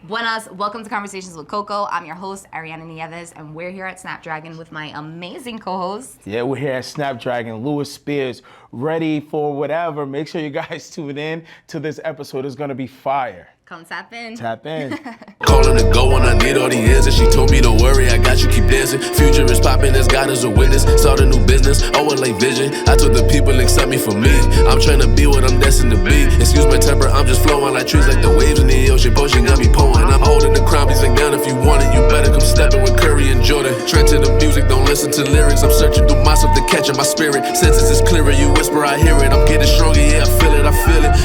Buenas, welcome to Conversations with Coco. I'm your host, Ariana Nieves, and we're here at Snapdragon with my amazing co-host. Yeah, we're here at Snapdragon, Louis Spears, ready for whatever. Make sure you guys tune in to this episode. It's gonna be fire. Come tap in. Tap in. Calling to go when I need all the answers. She told me don't worry, I got you, keep dancing. Future is popping, as God is a witness. Start a new business, oh, and like vision. I told the people, accept me for me. I'm trying to be what I'm destined to be. Excuse my temper, I'm just flowing like trees, like the waves in the ocean. Potion got me poeting. I'm holding the crown, please lay down if you want it. You better come stepping with Curry and Jordan. Trend to the music, don't listen to lyrics. I'm searching through myself to catch in my spirit. Senses is clearer, you whisper, I hear it. I'm getting stronger, yeah, I feel it, I feel it.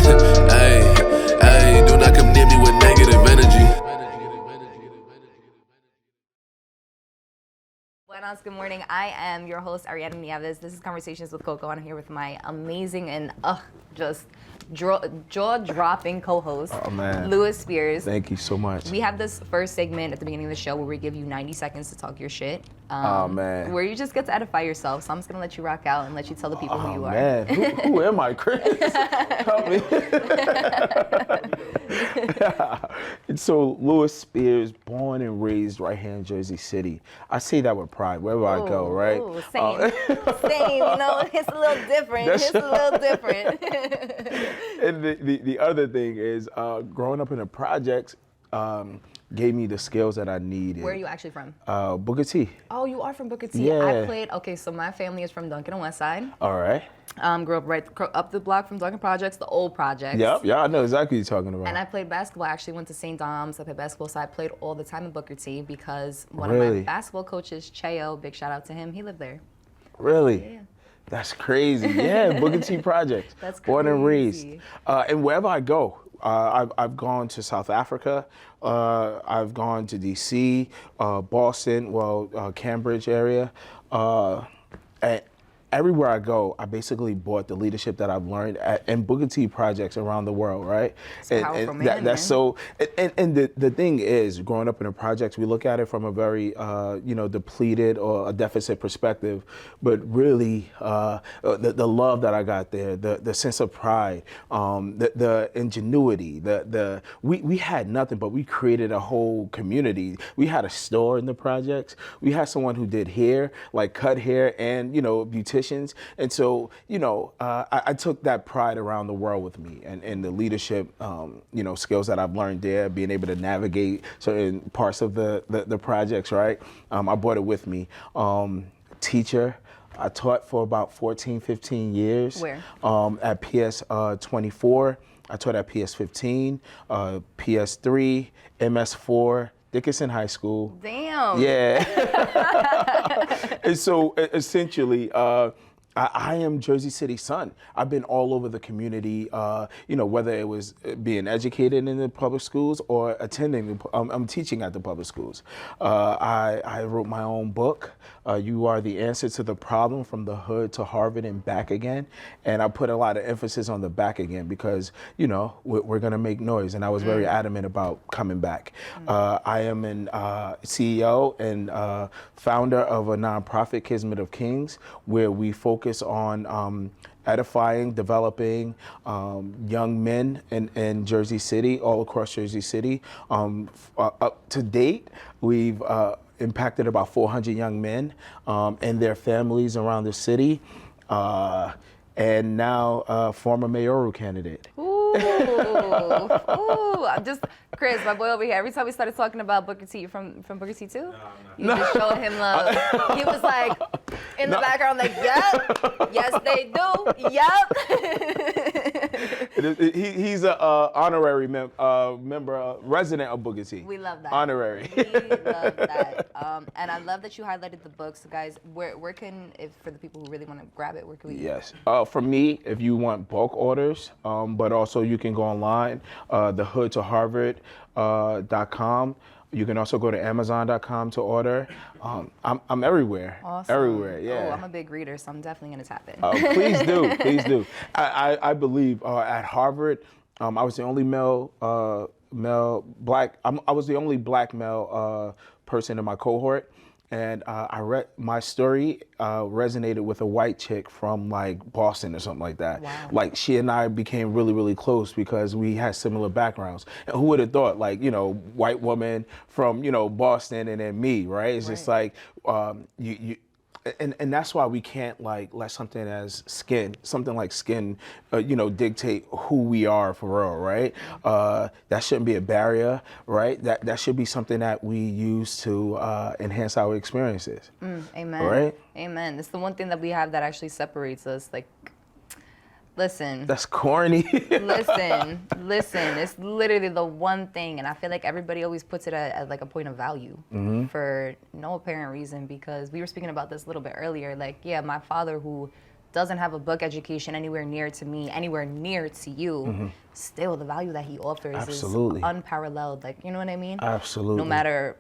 Hey, do not come near me with negative energy. Buenas, good morning. I am your host, Ariana Nieves. This is Conversations with Coco. I'm here with my amazing and just jaw-dropping co-host, Louis Spears. Thank you so much. We have this first segment at the beginning of the show where we give you 90 seconds to talk your shit. Where you just get to edify yourself. So I'm just going to let you rock out and let you tell the people who you are. Man, who am I, Chris? Help me. So, Louis Spears, born and raised right here in Jersey City. I say that with pride wherever I go, right? Ooh, same, you know, it's a little different. And the other thing is, growing up in the projects gave me the skills that I needed. Where are you actually from? Booker T. Oh, you are from Booker T. Yeah. So my family is from Duncan and Westside. All right. Grew up right up the block from Duncan Projects, the old projects. Yep, yeah, I know exactly what you're talking about. And I played basketball. I actually went to St. Dom's. I played basketball, so I played all the time in Booker T because one of my basketball coaches, Cheo, big shout out to him, he lived there. Really? Yeah. That's crazy. Yeah, Booker T Projects. That's crazy. Born and raised. And wherever I go, I've gone to South Africa. I've gone to D.C., Boston, Cambridge area. And everywhere I go, I basically brought the leadership that I've learned in Booker T projects around the world, right? That's so. And the thing is, growing up in the projects, we look at it from a very depleted or a deficit perspective, but really the love that I got there, the sense of pride, the ingenuity, we had nothing, but we created a whole community. We had a store in the projects. We had someone who did hair, like cut hair, and beauticians. And so, I took that pride around the world with me and the leadership, skills that I've learned there, being able to navigate certain parts of the projects, right? I brought it with me. Teacher, I taught for about 14, 15 years. Where? At PS 24. I taught at PS 15, PS 3, MS 4. Dickinson High School. Damn. Yeah. And so essentially, I am Jersey City's son. I've been all over the community, whether it was being educated in the public schools or attending, I'm teaching at the public schools. I wrote my own book, You Are the Answer to the Problem, From the Hood to Harvard and Back Again. And I put a lot of emphasis on the back again because, we're gonna make noise. And I was very adamant about coming back. I am an CEO and founder of a nonprofit, Kismet of Kings, where we focus on edifying, developing young men in Jersey City, all across Jersey City. Up to date, we've impacted about 400 young men and their families around the city. And now former mayoral candidate. Ooh, Chris, my boy over here, every time we started talking about Booker T, you from Booker T too? You just showed him love. He was like, in the background, like, yep, yes they do, yep. He's an honorary member, resident of Booker T. We love that. Honorary. We love that. And I love that you highlighted the book. So guys, where can, for the people who really want to grab it, where can we? Yes. For me, if you want bulk orders, but also you can go online, thehoodtoharvard.com. You can also go to Amazon.com to order. I'm everywhere. Awesome. Everywhere, yeah. Oh, I'm a big reader, so I'm definitely going to tap in. Please do, please do. I believe at Harvard, I was the only black, I was the only black male person in my cohort. and I read my story resonated with a white chick from like Boston or something like that. Wow. Like she and I became really, really close because we had similar backgrounds. And who would have thought, like, you know, white woman from, you know, Boston, and then me, right? It's just like and that's why we can't like let something like skin, you know, dictate who we are for real, right? That shouldn't be a barrier, right? That should be something that we use to enhance our experiences. Amen. Right? Amen. It's the one thing that we have that actually separates us. Like, listen. That's corny. listen. It's literally the one thing, and I feel like everybody always puts it at like a point of value for no apparent reason. Because we were speaking about this a little bit earlier. Like, yeah, my father, who doesn't have a book education anywhere near to me, anywhere near to you, still the value that he offers Absolutely. is unparalleled. Like, you know what I mean? Absolutely. No matter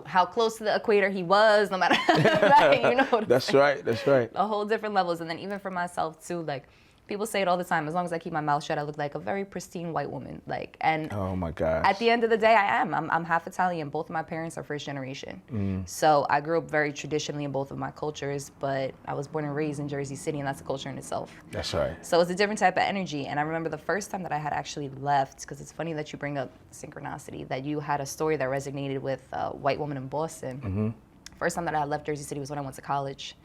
how close to the equator he was, no matter that, you know what I'm That's saying? right. That's right. A whole different levels. And then even for myself too, like, people say it all the time, as long as I keep my mouth shut, I look like a very pristine white woman. Like, and Oh my gosh. at the end of the day, I'm half Italian. Both of my parents are first generation. So I grew up very traditionally in both of my cultures, but I was born and raised in Jersey City, and that's a culture in itself. That's right. So it's a different type of energy. And I remember the first time that I had actually left, because it's funny that you bring up synchronicity, that you had a story that resonated with a white woman in Boston. First time that I left Jersey City was when I went to college.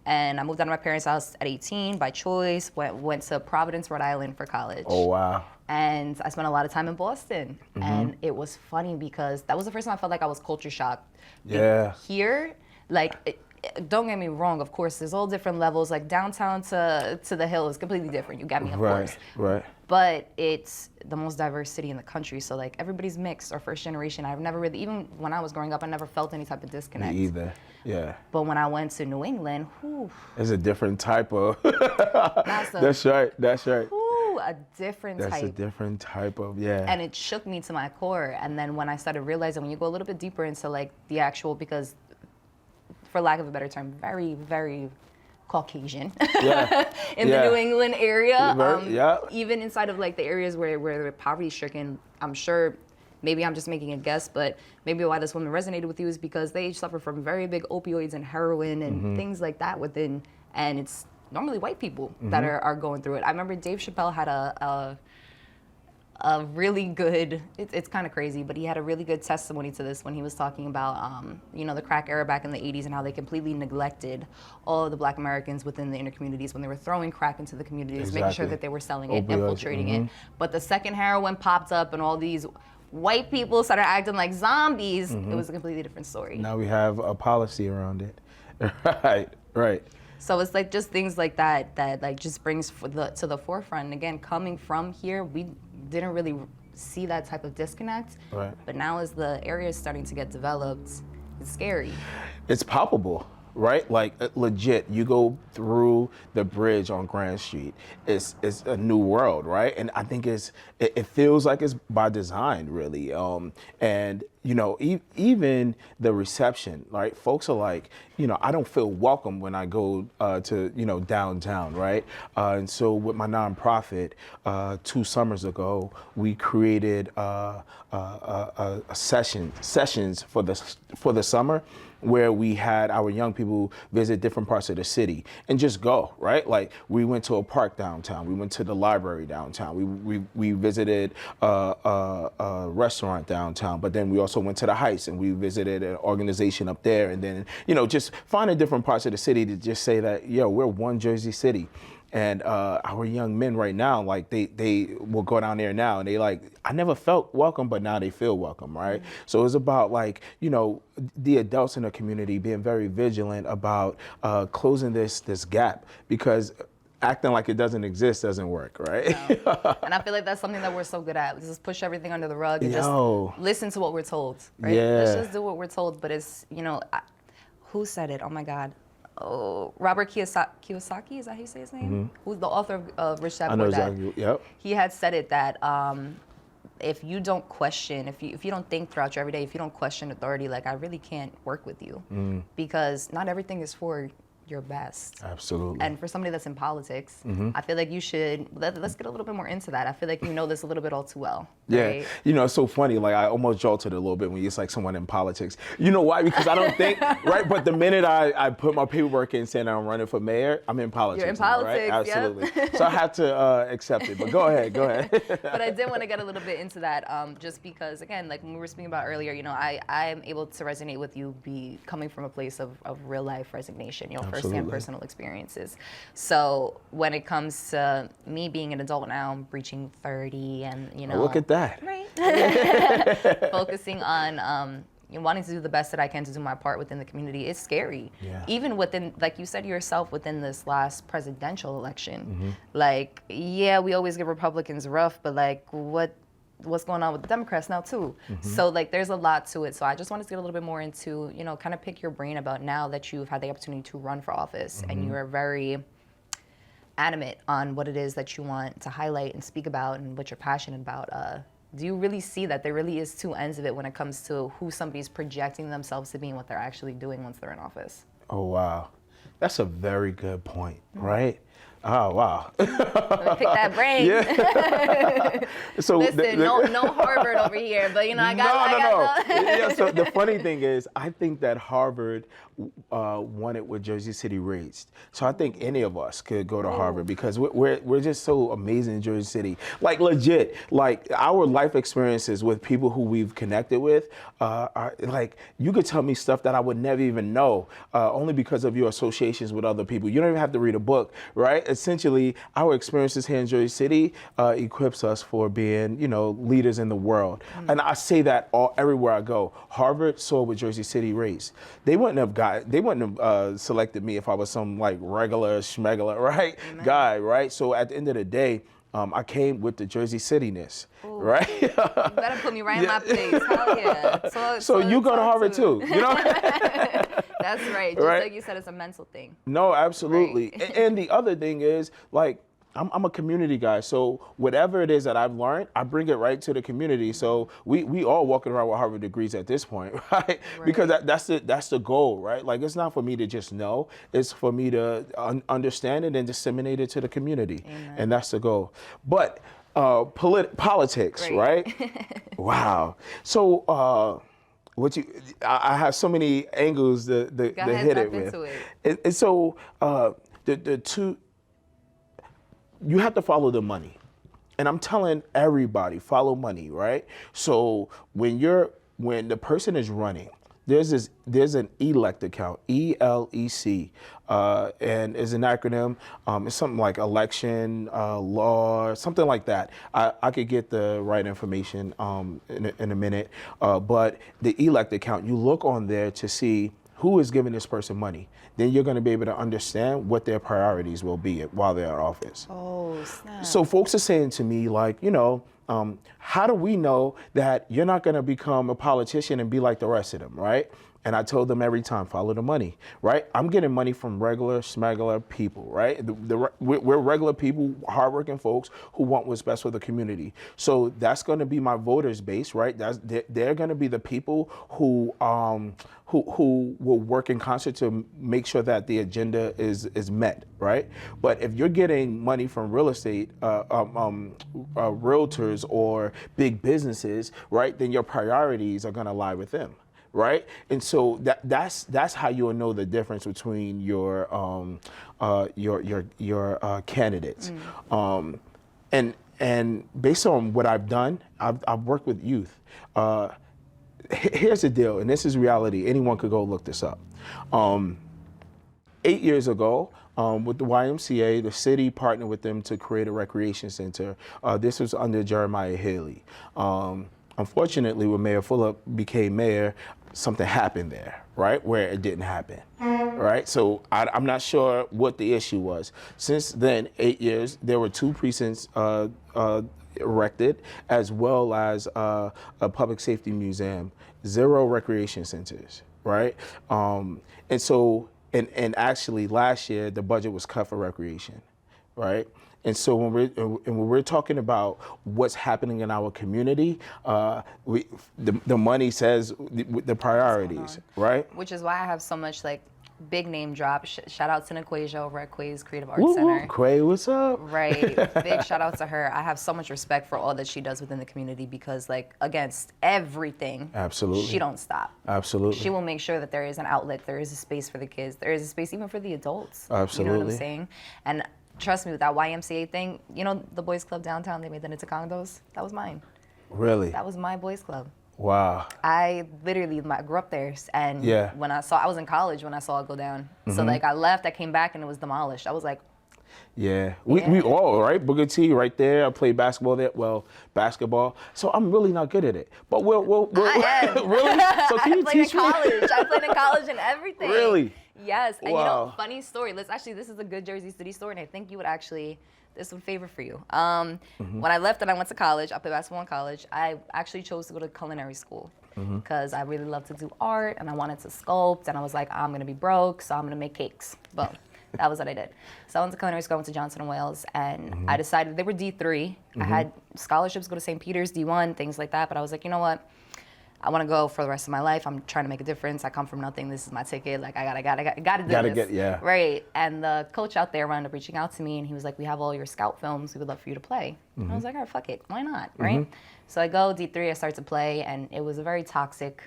And I moved out of my parents' house at 18 by choice, went to Providence, Rhode Island for college. Oh, wow. And I spent a lot of time in Boston. And it was funny because that was the first time I felt like I was culture shocked. Yeah. Here, like, don't get me wrong, of course, there's all different levels. Like, downtown to the hill is completely different. You got me, of course. Right. But it's the most diverse city in the country. So, like, everybody's mixed or first generation. I've never really, even when I was growing up, I never felt any type of disconnect. Me either. Yeah. But when I went to New England, whew, It's a different type of. That's a- That's right. That's right. whew, a different That's type. a different type of, yeah. And it shook me to my core. And then when I started realizing, when you go a little bit deeper into like the actual, because for lack of a better term, very, very Caucasian Yeah. in the New England area. Yeah. Even inside of like the areas where they're poverty stricken, I'm sure, maybe I'm just making a guess, but maybe why this woman resonated with you is because they suffer from very big opioids and heroin and things like that within, and it's normally white people that are going through it. I remember Dave Chappelle had a really good, it's kind of crazy, but he had a really good testimony to this when he was talking about, you know, the crack era back in the 80s and how they completely neglected all of the Black Americans within the inner communities when they were throwing crack into the communities, making sure that they were selling it, Opioids, infiltrating it. But the second heroin popped up and all these white people started acting like zombies, it was a completely different story. Now we have a policy around it. Right. So it's like just things like that like just brings to the forefront. And again, coming from here, we didn't really see that type of disconnect. Right. But now as the area is starting to get developed, it's scary. It's palpable, right? Like legit, you go through the bridge on Grand Street, it's a new world, right? And I think it feels like it's by design, really. And you know, even the reception, right? Folks are like, you know, I don't feel welcome when I go to, you know, downtown, right? And so with my nonprofit, 2 summers ago, we created sessions for the summer, where we had our young people visit different parts of the city and just go, right? Like we went to a park downtown, we went to the library downtown, we visited a restaurant downtown, but then we also went to the Heights and we visited an organization up there, and then, you know, just finding different parts of the city to just say that, yo, we're one Jersey City. And our young men right now, like they will go down there now and they like, I never felt welcome, but now they feel welcome, right? So it's about like, you know, the adults in the community being very vigilant about closing this gap, because acting like it doesn't exist doesn't work, right? No. And I feel like that's something that we're so good at. We just push everything under the rug and just listen to what we're told, right? Yeah. Let's just do what we're told. But it's, you know, who said it? Oh my God. Oh, Robert Kiyosaki, is that how you say his name? Who's the author of Rich Dad Poor Dad? I know exactly. Yep. He had said it that if you don't question, if you don't think throughout your everyday, if you don't question authority, like I really can't work with you, because not everything is for your best. Absolutely. And for somebody that's in politics, I feel like you should, let's get a little bit more into that. I feel like you know this a little bit all too well. Yeah, Right. it's so funny. Like I almost jolted a little bit when it's like someone in politics. You know why? Because I don't think right. But the minute I put my paperwork in saying I'm running for mayor, I'm in politics. You're in now, politics, right? yep. Absolutely. So I have to accept it. But go ahead. But I did want to get a little bit into that, just because, again, like when we were speaking about earlier, I am able to resonate with you, coming from a place of real life resignation, firsthand Absolutely. personal experiences. So when it comes to me being an adult now, I'm reaching 30, and Look at that. right, focusing on wanting to do the best that I can to do my part within the community is scary. Yeah. Even within, like you said yourself, within this last presidential election. Mm-hmm. Like, yeah, we always give Republicans rough, but like what's going on with the Democrats now too? Mm-hmm. So like there's a lot to it. So I just wanted to get a little bit more into, kind of pick your brain about now that you've had the opportunity to run for office Mm-hmm. and you are very adamant on what it is that you want to highlight and speak about and what you're passionate about. Do you really see that there really is two ends of it when it comes to who somebody's projecting themselves to be and what they're actually doing once they're in office? Oh wow, that's a very good point, right? Oh wow. Let me pick that brain. Yeah. So Listen, no Harvard over here, but I got No. Yeah, so the funny thing is, I think that Harvard wanted what Jersey City raised. So I think any of us could go to Harvard because we're just so amazing in Jersey City. Like legit, like our life experiences with people who we've connected with are like, you could tell me stuff that I would never even know, only because of your associations with other people. You don't even have to read a book, right? Essentially, our experiences here in Jersey City equips us for being, leaders in the world. And I say that everywhere I go. Harvard saw what Jersey City raised. They wouldn't have selected me if I was some like regular schmegler, right? Amen. Guy, right? So at the end of the day, I came with the Jersey City-ness, right? You better put me right in my place. Hell yeah. So you go to Harvard too, That's right. Just Right? like you said, it's a mental thing. No, absolutely. Right. And the other thing is, like, I'm a community guy, so whatever it is that I've learned, I bring it right to the community. So we all walking around with Harvard degrees at this point, right? Because that's the goal, right? Like, it's not for me to just know; it's for me to understand it and disseminate it to the community, Amen. and that's the goal. But politics, right? Wow. So. I have so many angles to hit it with. And so the two, you have to follow the money. And I'm telling everybody, follow money, right? So when the person is running, there's an ELEC account, ELEC, and is an acronym. It's something like election, law, something like that. I could get the right information in a minute. But the ELEC account, you look on there to see who is giving this person money. Then you're going to be able to understand what their priorities will be while they're in office. Oh, snap. So folks are saying to me, like, how do we know that you're not going to become a politician and be like the rest of them, right? And I told them every time, follow the money, right? I'm getting money from regular, smuggler people, right? We're regular people, hardworking folks who want what's best for the community. So that's going to be my voters base, right? They're going to be the people who will work in concert to make sure that the agenda is met, right? But if you're getting money from real estate, realtors or big businesses, right, then your priorities are going to lie with them. Right, and so that's how you'll know the difference between your candidates, and based on what I've done, I've worked with youth. Here's the deal, and this is reality. Anyone could go look this up. 8 years ago, with the YMCA, the city partnered with them to create a recreation center. This was under Jeremiah Haley. Unfortunately, when Mayor Fulop became mayor, something happened there, right, where it didn't happen, right? So I'm not sure what the issue was. Since then, 8 years, there were 2 precincts erected, as well as a public safety museum, 0 recreation centers, right? And actually, last year, the budget was cut for recreation, right? And so when we're talking about what's happening in our community, the money says the priorities, right? Which is why I have so much big name drop. Shout out to Naquasia over at Quay's Creative Arts Woo, Center. Quay, what's up? Right. Big shout out to her. I have so much respect for all that she does within the community because, like, against everything, Absolutely. she don't stop. Absolutely. She will make sure that there is an outlet, there is a space for the kids, there is a space even for the adults. Absolutely. You know what I'm saying? And trust me, with that YMCA thing, you know the boys club downtown, they made that into condos? That was mine. Really? That was my boys club. Wow. I literally grew up there, and when I was in college when I saw it go down. So like I left, I came back, and it was demolished. I was like, Yeah, we all, right? Booker T right there. I played basketball there. Well, basketball. So I'm really not good at it. But we'll I am. really? So can you I played in teach me? college. I played in college and everything. Really? Yes. And you Wow. know, funny story. This is a good Jersey City story, and I think you would actually, this would favor for you. When I left and I went to college, I played basketball in college, I actually chose to go to culinary school because I really love to do art and I wanted to sculpt, and I was like, I'm going to be broke, so I'm going to make cakes. Boom. That was what I did. So I went to culinary school, I went to Johnson & Wales, and I decided, they were D3. I had scholarships to go to St. Peter's, D1, things like that, but I was like, you know what? I want to go for the rest of my life. I'm trying to make a difference. I come from nothing. This is my ticket. Like, I gotta do this. Right. And the coach out there wound up reaching out to me, and he was like, we have all your scout films. We would love for you to play. And I was like, all right, fuck it. Why not? Right? So I go D3, I start to play, and it was a very toxic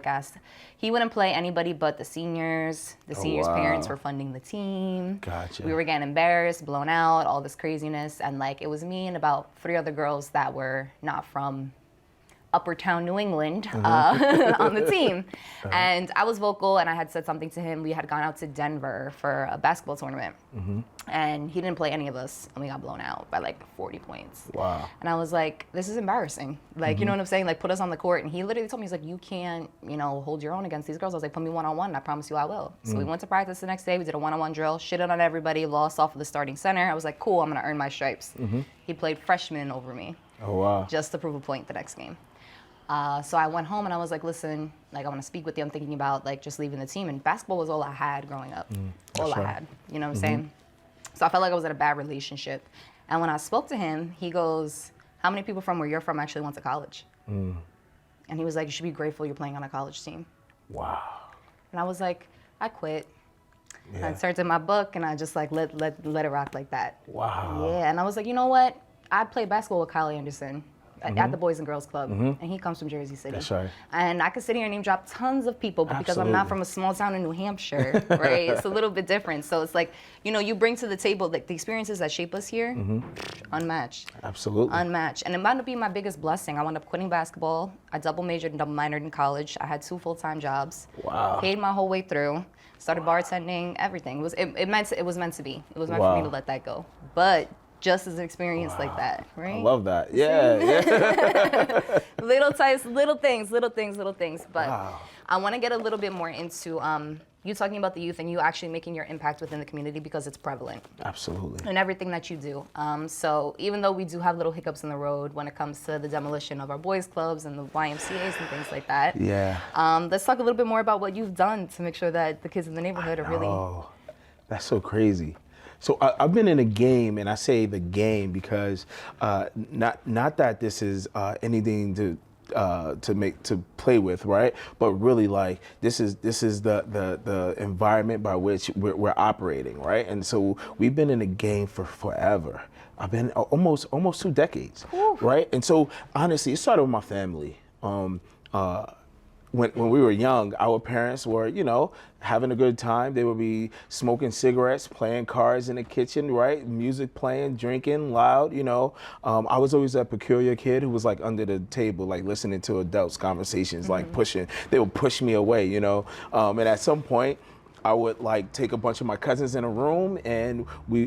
ass. He wouldn't play anybody but the seniors. The seniors' parents were funding the team. Gotcha. We were getting embarrassed, blown out, all this craziness. And like, it was me and about 3 other girls that were not from Upper Town, New England, on the team. And I was vocal, and I had said something to him. We had gone out to Denver for a basketball tournament. And he didn't play any of us, and we got blown out by like 40 points. Wow. And I was like, this is embarrassing. Like, you know what I'm saying? Like, put us on the court. And he literally told me, he's like, you can't, hold your own against these girls. I was like, put me one-on-one, and I promise you I will. So we went to practice the next day. We did a one-on-one drill, shitted on everybody, lost off of the starting center. I was like, cool, I'm going to earn my stripes. He played freshman over me. Oh, wow. Just to prove a point the next game. So I went home, and I was like, listen, like, I want to speak with you. I'm thinking about, like, just leaving the team. And basketball was all I had growing up. All I had. You know what I'm saying? So I felt like I was in a bad relationship. And when I spoke to him, he goes, how many people from where you're from actually went to college? And he was like, you should be grateful you're playing on a college team. Wow. And I was like, I quit. And I turned in my book, and I just like let it rock like that. Wow. Yeah, and I was like, you know what? I played basketball with Kyle Anderson at the Boys and Girls Club, and he comes from Jersey City. That's right. And I could sit here and name drop tons of people, but because I'm not from a small town in New Hampshire, right, it's a little bit different. So it's like, you bring to the table, like, the experiences that shape us here, unmatched. Absolutely. Unmatched. And it wound up being my biggest blessing. I wound up quitting basketball. I double majored and double minored in college. I had 2 full-time jobs. Wow. Paid my whole way through. Started bartending, everything. It was meant to be. It was meant for me to let that go. But just as an experience like that, right? I love that. Yeah. Little things. But I want to get a little bit more into you talking about the youth and you actually making your impact within the community, because it's prevalent. Absolutely. In everything that you do. So even though we do have little hiccups in the road when it comes to the demolition of our boys clubs and the YMCAs and things like that. Yeah. Let's talk a little bit more about what you've done to make sure that the kids in the neighborhood are really. Oh, that's so crazy. So I've been in a game, and I say the game because not that this is anything to play with, right? But really, like, this is the environment by which we're operating, right? And so we've been in the game for forever. I've been almost 2 decades, right? And so honestly, it started with my family. When we were young, our parents were, having a good time. They would be smoking cigarettes, playing cards in the kitchen, right? Music playing, drinking loud, I was always that peculiar kid who was like under the table, like listening to adults' conversations, like they would push me away, and at some point, I would like take a bunch of my cousins in a room, and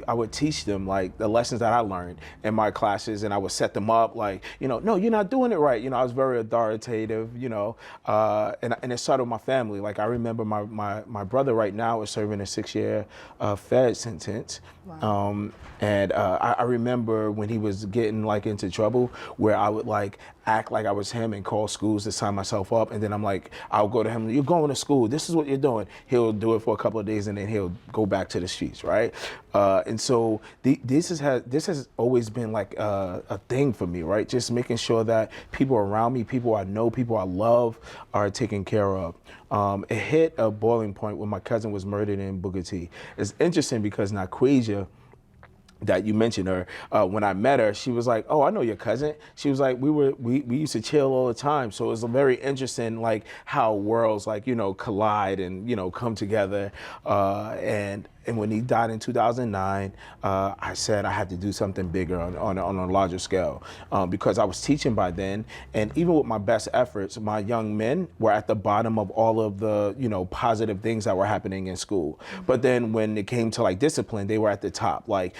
I would teach them like the lessons that I learned in my classes, and I would set them up like, no, you're not doing it right. I was very authoritative, and it started with my family. Like, I remember my brother right now is serving a 6-year Fed sentence. Wow. And I remember when he was getting like into trouble, where I would like act like I was him and call schools to sign myself up. And then I'm like, I'll go to him, you're going to school, this is what you're doing. He'll do it for a couple of days and then he'll go back to the streets, right? And so this has always been like a thing for me, right? Just making sure that people around me, people I know, people I love are taken care of. It hit a boiling point when my cousin was murdered in Booker T. It's interesting because Naquasia, that you mentioned her, when I met her, she was like, oh, I know your cousin. She was like, we used to chill all the time. So it was very interesting, like how worlds like, collide and, come together. And when he died in 2009, I said I had to do something bigger on a larger scale because I was teaching by then. And even with my best efforts, my young men were at the bottom of all of the, positive things that were happening in school. But then when it came to like discipline, they were at the top, like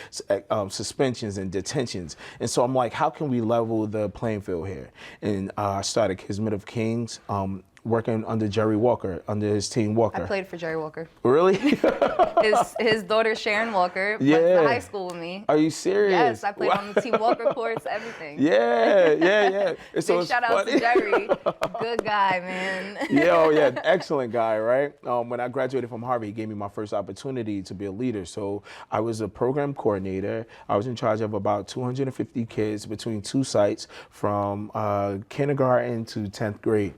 suspensions and detentions. And so I'm like, how can we level the playing field here? And I started Kismet of Kings, working under Jerry Walker, under his team Walker. I played for Jerry Walker. Really? his daughter Sharon Walker went to high school with me. Are you serious? Yes, I played on the team Walker courts, everything. Yeah. So Big shout out to Jerry. Good guy, man. Yeah, excellent guy, right? When I graduated from Harvard, he gave me my first opportunity to be a leader. So I was a program coordinator. I was in charge of about 250 kids between two sites from kindergarten to 10th grade.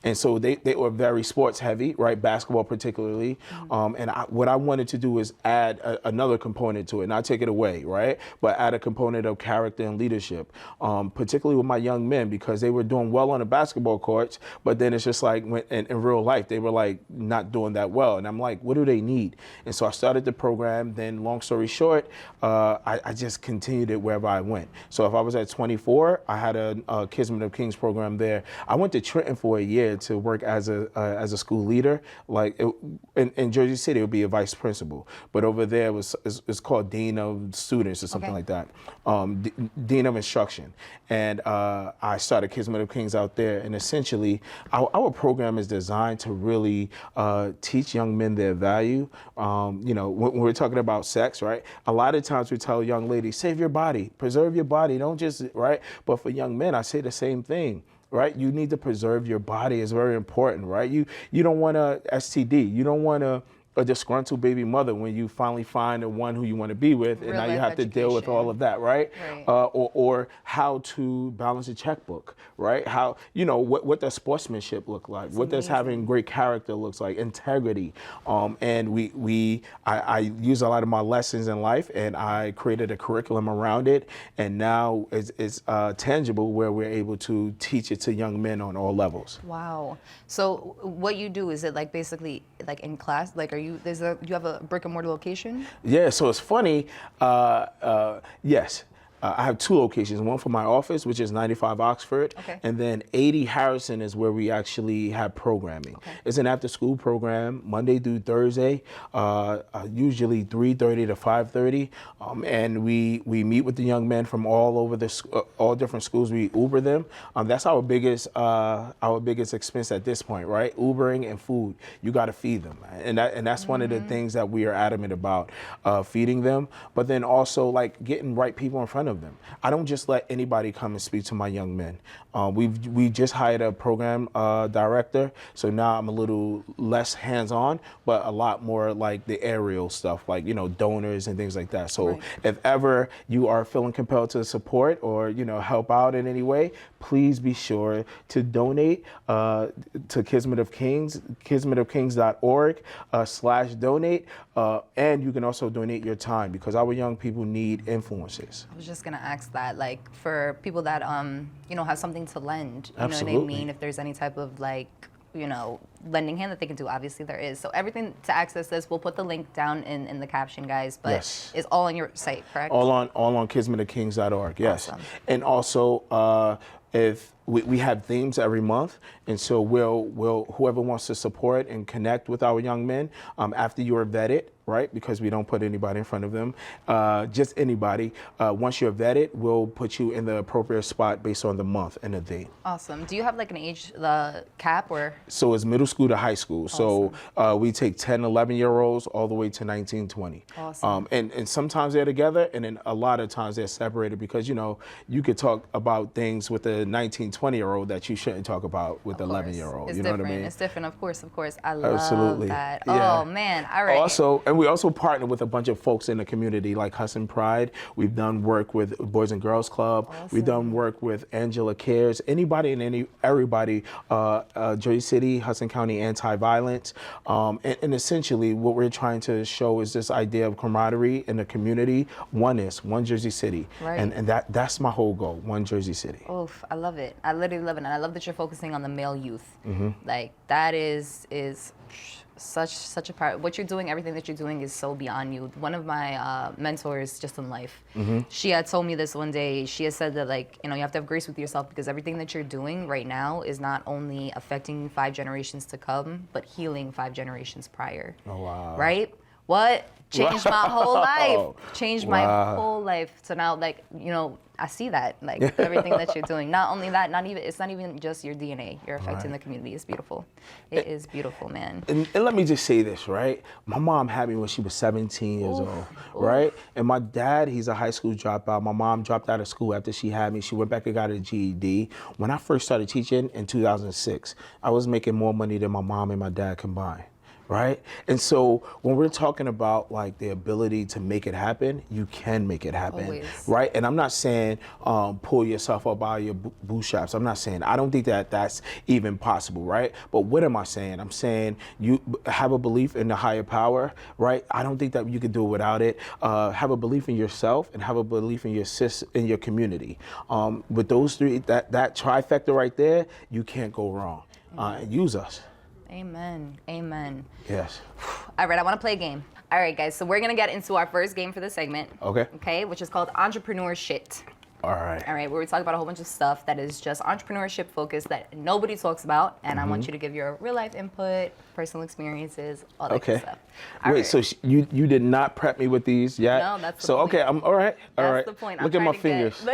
And so they were very sports heavy, right? Basketball particularly. And what I wanted to do is add another component to it, not take it away, right? But add a component of character and leadership, particularly with my young men, because they were doing well on the basketball courts, but then it's just like in real life, they were like not doing that well. And I'm like, what do they need? And so I started the program. Then long story short, I just continued it wherever I went. So if I was at 24, I had a Kismet of Kings program there. I went to Trenton for a year to work as a school leader. Like in Jersey City, it would be a vice principal, but over there it's called dean of students or something like that, dean of instruction. And I started Kismet of Kings out there, and essentially our program is designed to really teach young men their value. When we're talking about sex, right? A lot of times we tell young ladies, save your body, preserve your body, don't just, right? But for young men, I say the same thing. Right, you need to preserve your body. It's very important, right? You don't want a STD. You don't want a disgruntled baby mother when you finally find the one who you want to be with, and now you have to deal with all of that, right? Or how to balance a checkbook, right? How, what does sportsmanship look like? What does having great character looks like? Integrity. And I use a lot of my lessons in life, and I created a curriculum around it, and now it's tangible where we're able to teach it to young men on all levels. Wow. So what you do, is it like basically like in class? Like, do you have a brick and mortar location? Yeah, so it's funny. Yes. I have two locations, one for my office, which is 95 Oxford, and then 80 Harrison is where we actually have programming. It's an after-school program, Monday through Thursday, usually 3:30 to 5:30, and we meet with the young men from all over all different schools. We Uber them. That's our biggest expense at this point, right? Ubering and food. You got to feed them, and that's one of the things that we are adamant about, feeding them, but then also like getting right people in front of them. I don't just let anybody come and speak to my young men. We just hired a program director, so now I'm a little less hands-on, but a lot more like the aerial stuff, like donors and things like that. So if ever you are feeling compelled to support or help out in any way, please be sure to donate to Kismet of Kings, kismetofkings.org/donate, and you can also donate your time because our young people need influences. I was just gonna ask that, like for people that have something to lend, you Absolutely. know what I mean? If there's any type of like lending hand that they can do, obviously there is. So everything to access this, we'll put the link down in the caption, guys. But it's all on your site, correct? All on kismetofkings.org. Yes, awesome. And also if we have themes every month, and so we'll whoever wants to support and connect with our young men after you are vetted, right? Because we don't put anybody in front of them, just anybody. Once you're vetted, we'll put you in the appropriate spot based on the month and the date. Awesome. Do you have like an age cap or? So it's middle school to high school. Awesome. So we take 10, 11-year-olds all the way to 19, 20. Awesome. And sometimes they're together, and then a lot of times they're separated because, you could talk about things with the 19, 20-year-old that you shouldn't talk about with the 11-year-old. It's You know different. what I mean? It's different, of course. I love Absolutely. that. Yeah. Oh man, all right. Also, and we also partner with a bunch of folks in the community like Hudson Pride. We've done work with Boys and Girls Club. We've done work with Angela Cares. Anybody and everybody, Jersey City, Hudson County Anti-Violence. And essentially what we're trying to show is this idea of camaraderie in the community. Oneness, one Jersey City. Right. And that's my whole goal, one Jersey City. Oof, I love it. I literally love it. And I love that you're focusing on the male youth. Mm-hmm. Like that is such a part. What you're doing, everything that you're doing is so beyond you. One of my mentors just in life, she had told me this one day. She had said that, like, you have to have grace with yourself because everything that you're doing right now is not only affecting 5 generations to come, but healing 5 generations prior. Oh, wow. Right? What? Changed my whole life. Changed my whole life. So now, like, I see that, like, everything that you're doing. Not only that, it's not even just your DNA. You're affecting the community. It's beautiful. It is beautiful, man. And let me just say this, right? My mom had me when she was 17 years old, right? And my dad, he's a high school dropout. My mom dropped out of school after she had me. She went back and got a GED. When I first started teaching in 2006, I was making more money than my mom and my dad combined. Right? And so when we're talking about like the ability to make it happen, you can make it happen. Always. Right? And I'm not saying pull yourself up by your bootstraps. I'm not saying, I don't think that that's even possible, right? But what am I saying? I'm saying you have a belief in the higher power, right? I don't think that you could do it without it. Have a belief in yourself and have a belief in your community. With those three, that trifecta right there, you can't go wrong. Use us. Amen. Amen. Yes. All right, I want to play a game. All right, guys, so we're going to get into our first game for the segment. Okay. Okay, which is called Entrepreneur Shit. All right. All right, where we talk about a whole bunch of stuff that is just entrepreneurship focused that nobody talks about, and I want you to give your real life input, personal experiences, all that good stuff. All Wait, right. so you did not prep me with these yet? No, that's the so point. okay, I'm all right. All That's right. the point. Look at my fingers.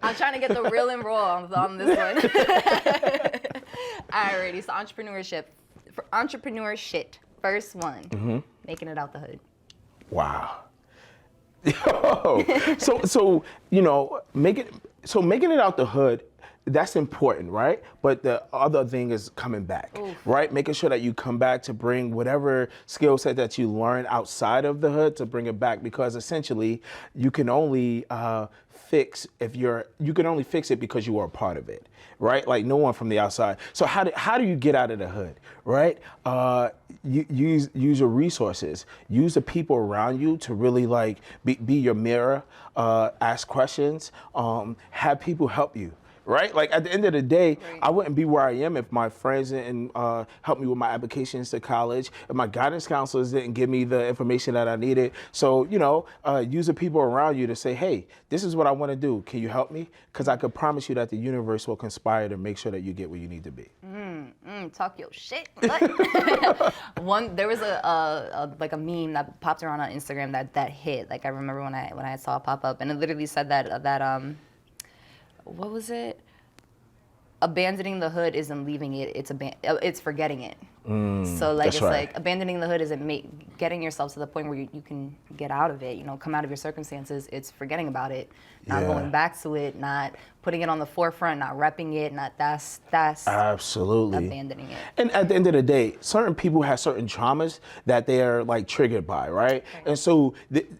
I'm trying to get the real and raw on this one. Alrighty, so entrepreneurship. For entrepreneur shit, first one, making it out the hood. Wow. Yo. so making it out the hood, that's important, right? But the other thing is coming back, right? Making sure that you come back to bring whatever skill set that you learn outside of the hood to bring it back, because essentially you can only fix it because you are a part of it, right? Like no one from the outside. So how do you get out of the hood, right? Use your resources. Use the people around you to really like be your mirror. Ask questions. Have people help you. Right? Like at the end of the day, I wouldn't be where I am if my friends didn't help me with my applications to college, if my guidance counselors didn't give me the information that I needed. So, use the people around you to say, hey, this is what I want to do. Can you help me? Because I could promise you that the universe will conspire to make sure that you get where you need to be. Talk your shit. There was a meme that popped around on Instagram that hit. Like I remember when I saw it pop up, and it literally said that what was it? Abandoning the hood isn't leaving it; it's forgetting it. So like like abandoning the hood isn't getting yourself to the point where you can get out of it. Come out of your circumstances. It's forgetting about it, not going back to it, not putting it on the forefront, not repping it. That's absolutely abandoning it. And at the end of the day, certain people have certain traumas that they are like triggered by, right? And so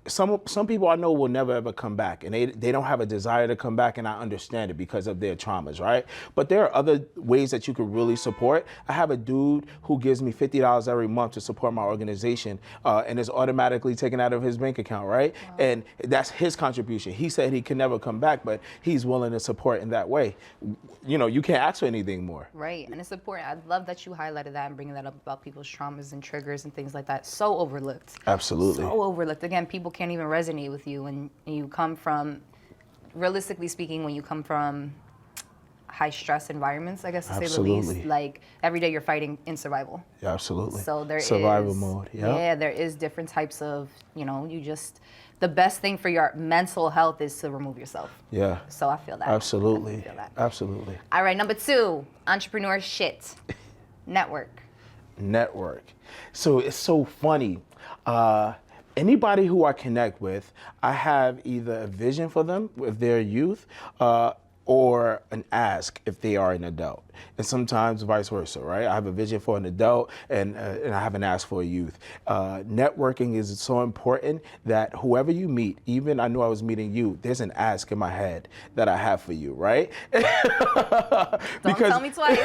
some people I know will never ever come back, and they don't have a desire to come back, and I understand it because of their traumas, right? But there are other ways that you could really support. I have a dude who gives me $50 every month to support my organization, and it's automatically taken out of his bank account, right? Wow. And that's his contribution. He said he can never come back, but he's willing to support in that way. You can't ask for anything more. Right, and it's important. I love that you highlighted that and bringing that up about people's traumas and triggers and things like that. So overlooked. Absolutely. So overlooked. Again, people can't even resonate with you when you come from, realistically speaking, when you come from high stress environments, I guess to say the least. Like every day you're fighting in survival. Yeah, absolutely. So there survival is mode. Yeah, there is different types of, the best thing for your mental health is to remove yourself. Yeah. So I feel that. Absolutely. I feel that. Absolutely. All right, number 2, entrepreneur shit. Network. So it's so funny. Anybody who I connect with, I have either a vision for them with their youth, or ask if they are an adult, and sometimes vice versa, right? I have a vision for an adult, and I haven't asked for a youth. Networking is so important that whoever you meet, even I knew I was meeting you, there's an ask in my head that I have for you, right? Don't tell me twice.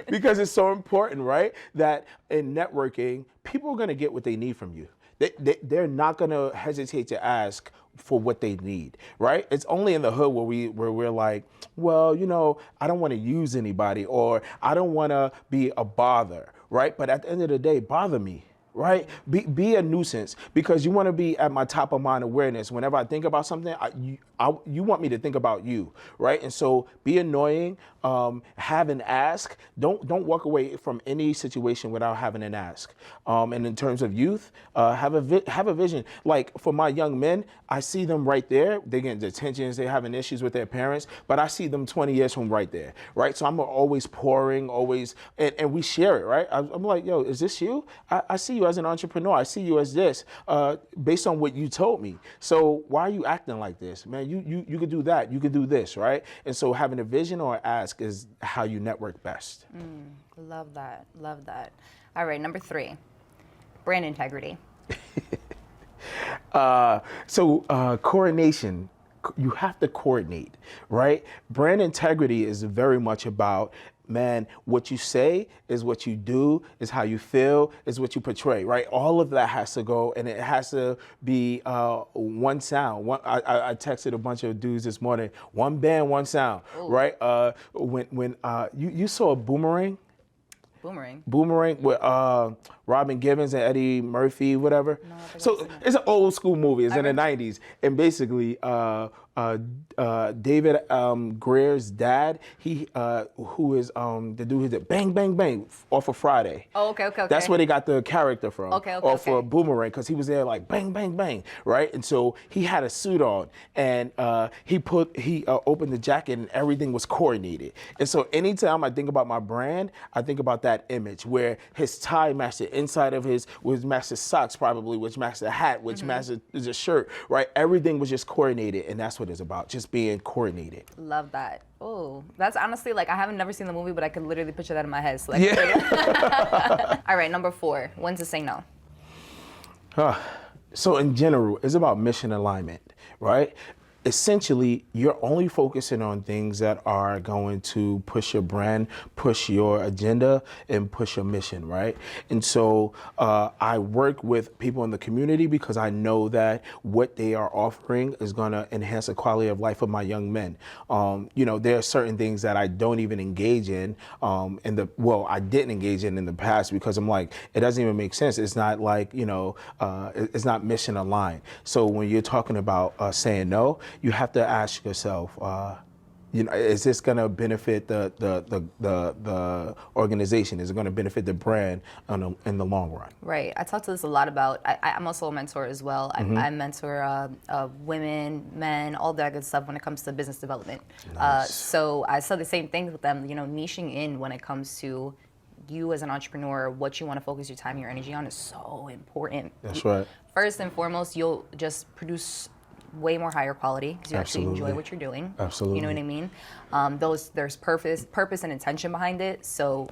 Because it's so important, right? That in networking, people are going to get what they need from you. They're not going to hesitate to ask for what they need, right? It's only in the hood where we're like, well, you know, I don't want to use anybody, or I don't want to be a bother, right? But at the end of the day, bother me. Right? Be a nuisance, because you want to be at my top of mind awareness. Whenever I think about something, you want me to think about you, right? And so be annoying, have an ask. Don't walk away from any situation without having an ask. And in terms of youth, have a vision. Like for my young men, I see them right there. They getting detentions, they're having issues with their parents, but I see them 20 years from right there, right? So I'm always pouring, and we share it, right? I'm like, yo, is this you? I see you as an entrepreneur. I see you as this, based on what you told me. So why are you acting like this, man? You could do that. You could do this, right? And so having a vision or ask is how you network best. Love that. Love that. All right, number 3, brand integrity. Coordination. You have to coordinate, right? Brand integrity is very much about, man, what you say is what you do, is how you feel, is what you portray, right? All of that has to go, and it has to be one sound. I texted a bunch of dudes this morning, one band, one sound, Ooh. Right? When you saw Boomerang? Boomerang with Robin Givens and Eddie Murphy, whatever. No, so it's an old school movie. It's in the 90s. And basically, David Greer's dad, who is the dude who did Bang Bang Bang off of Friday. Oh, okay. That's where they got the character from. Okay. For Boomerang, because he was there like bang bang bang, right? And so he had a suit on, and he opened the jacket, and everything was coordinated. And so anytime I think about my brand, I think about that image where his tie matched the inside of which matched his socks probably, which matched the hat, which matched his shirt, right? Everything was just coordinated, and that's what it's about, just being coordinated. Love that. Oh, that's honestly, like, I haven't never seen the movie, but I can literally picture that in my head. So All right, number 4, when to say no. So in general, it's about mission alignment, right? Essentially, you're only focusing on things that are going to push your brand, push your agenda, and push your mission, right? And so I work with people in the community because I know that what they are offering is going to enhance the quality of life of my young men. There are certain things that I don't even engage in, I didn't engage in the past, because I'm like, it doesn't even make sense. It's not like, it's not mission aligned. So when you're talking about saying no, you have to ask yourself, is this going to benefit the organization? Is it going to benefit the brand in the long run? Right. I talk to this a lot about. I'm also a mentor as well. I mentor women, men, all that good stuff when it comes to business development. Nice. So I said the same thing with them. Niching in when it comes to you as an entrepreneur, what you want to focus your time and your energy on is so important. That's right. First and foremost, you'll just produce way more higher quality because you Absolutely. actually enjoy what you're doing. Absolutely. You know what I mean? There's purpose and intention behind it. So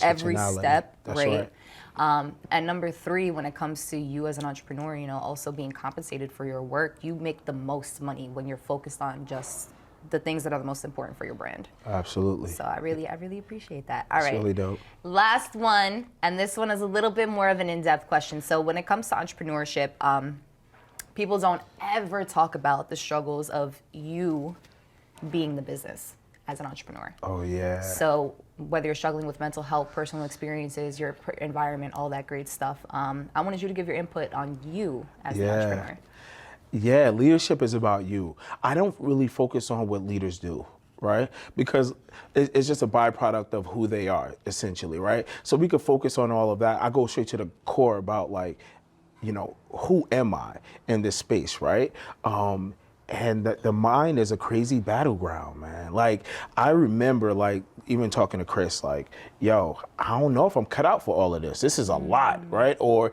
every step, That's right? And number 3, when it comes to you as an entrepreneur, also being compensated for your work, you make the most money when you're focused on just the things that are the most important for your brand. Absolutely. So I really appreciate that. All right. It's really dope. Last one, and this one is a little bit more of an in-depth question. So when it comes to entrepreneurship, people don't ever talk about the struggles of you being the business as an entrepreneur. Oh, yeah. So whether you're struggling with mental health, personal experiences, your environment, all that great stuff, I wanted you to give your input on you as an entrepreneur. Yeah, leadership is about you. I don't really focus on what leaders do, right? Because it's just a byproduct of who they are, essentially, right? So we could focus on all of that. I go straight to the core about, like, who am I in this space, right? and the mind is a crazy battleground, man. Like, I remember, like, even talking to Chris, like, yo, I don't know if I'm cut out for all of this. This is a lot, right? Or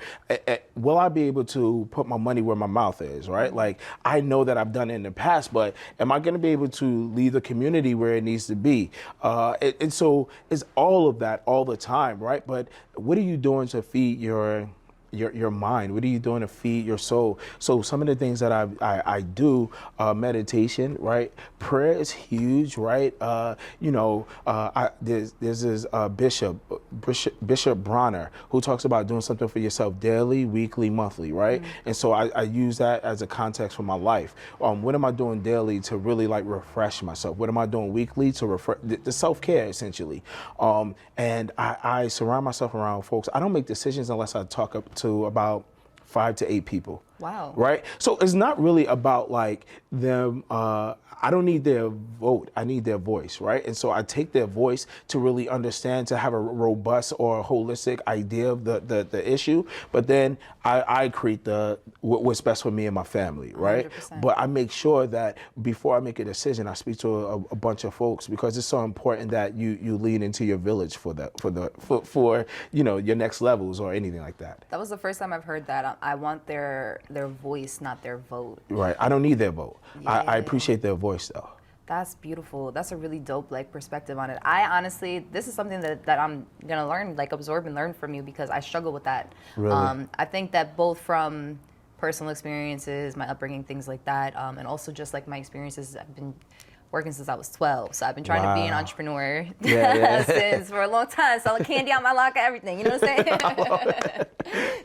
will I be able to put my money where my mouth is, right? Like, I know that I've done it in the past, but am I going to be able to leave the community where it needs to be? And so it's all of that all the time, right? But what are you doing to feed your mind? What are you doing to feed your soul? So some of the things that I do, meditation, right? Prayer is huge, right? There's this Bishop Bronner, who talks about doing something for yourself daily, weekly, monthly, right? And so I use that as a context for my life. What am I doing daily to really like refresh myself? What am I doing weekly to refresh the self-care, essentially? And I surround myself around folks. I don't make decisions unless I talk up to about 5 to 8 people. Wow. Right? So it's not really about like them, I don't need their vote, I need their voice, right? And so I take their voice to really understand, to have a robust or holistic idea of the issue, but then I create what's best for me and my family, right? 100%. But I make sure that before I make a decision, I speak to a bunch of folks, because it's so important that you lean into your village for your next levels or anything like that. That was the first time I've heard that. I want their voice, not their vote. Right. I don't need their vote. I Yeah. appreciate their voice, though. That's beautiful. That's a really dope perspective on it. I honestly, this is something that I'm gonna learn, absorb and learn from you, because I struggle with that. Really? I think that both from personal experiences, my upbringing, things like that, and also just my experiences. I've been working since I was 12, so I've been trying to be an entrepreneur since for a long time. Selling candy out my locker, everything. You know what I'm saying?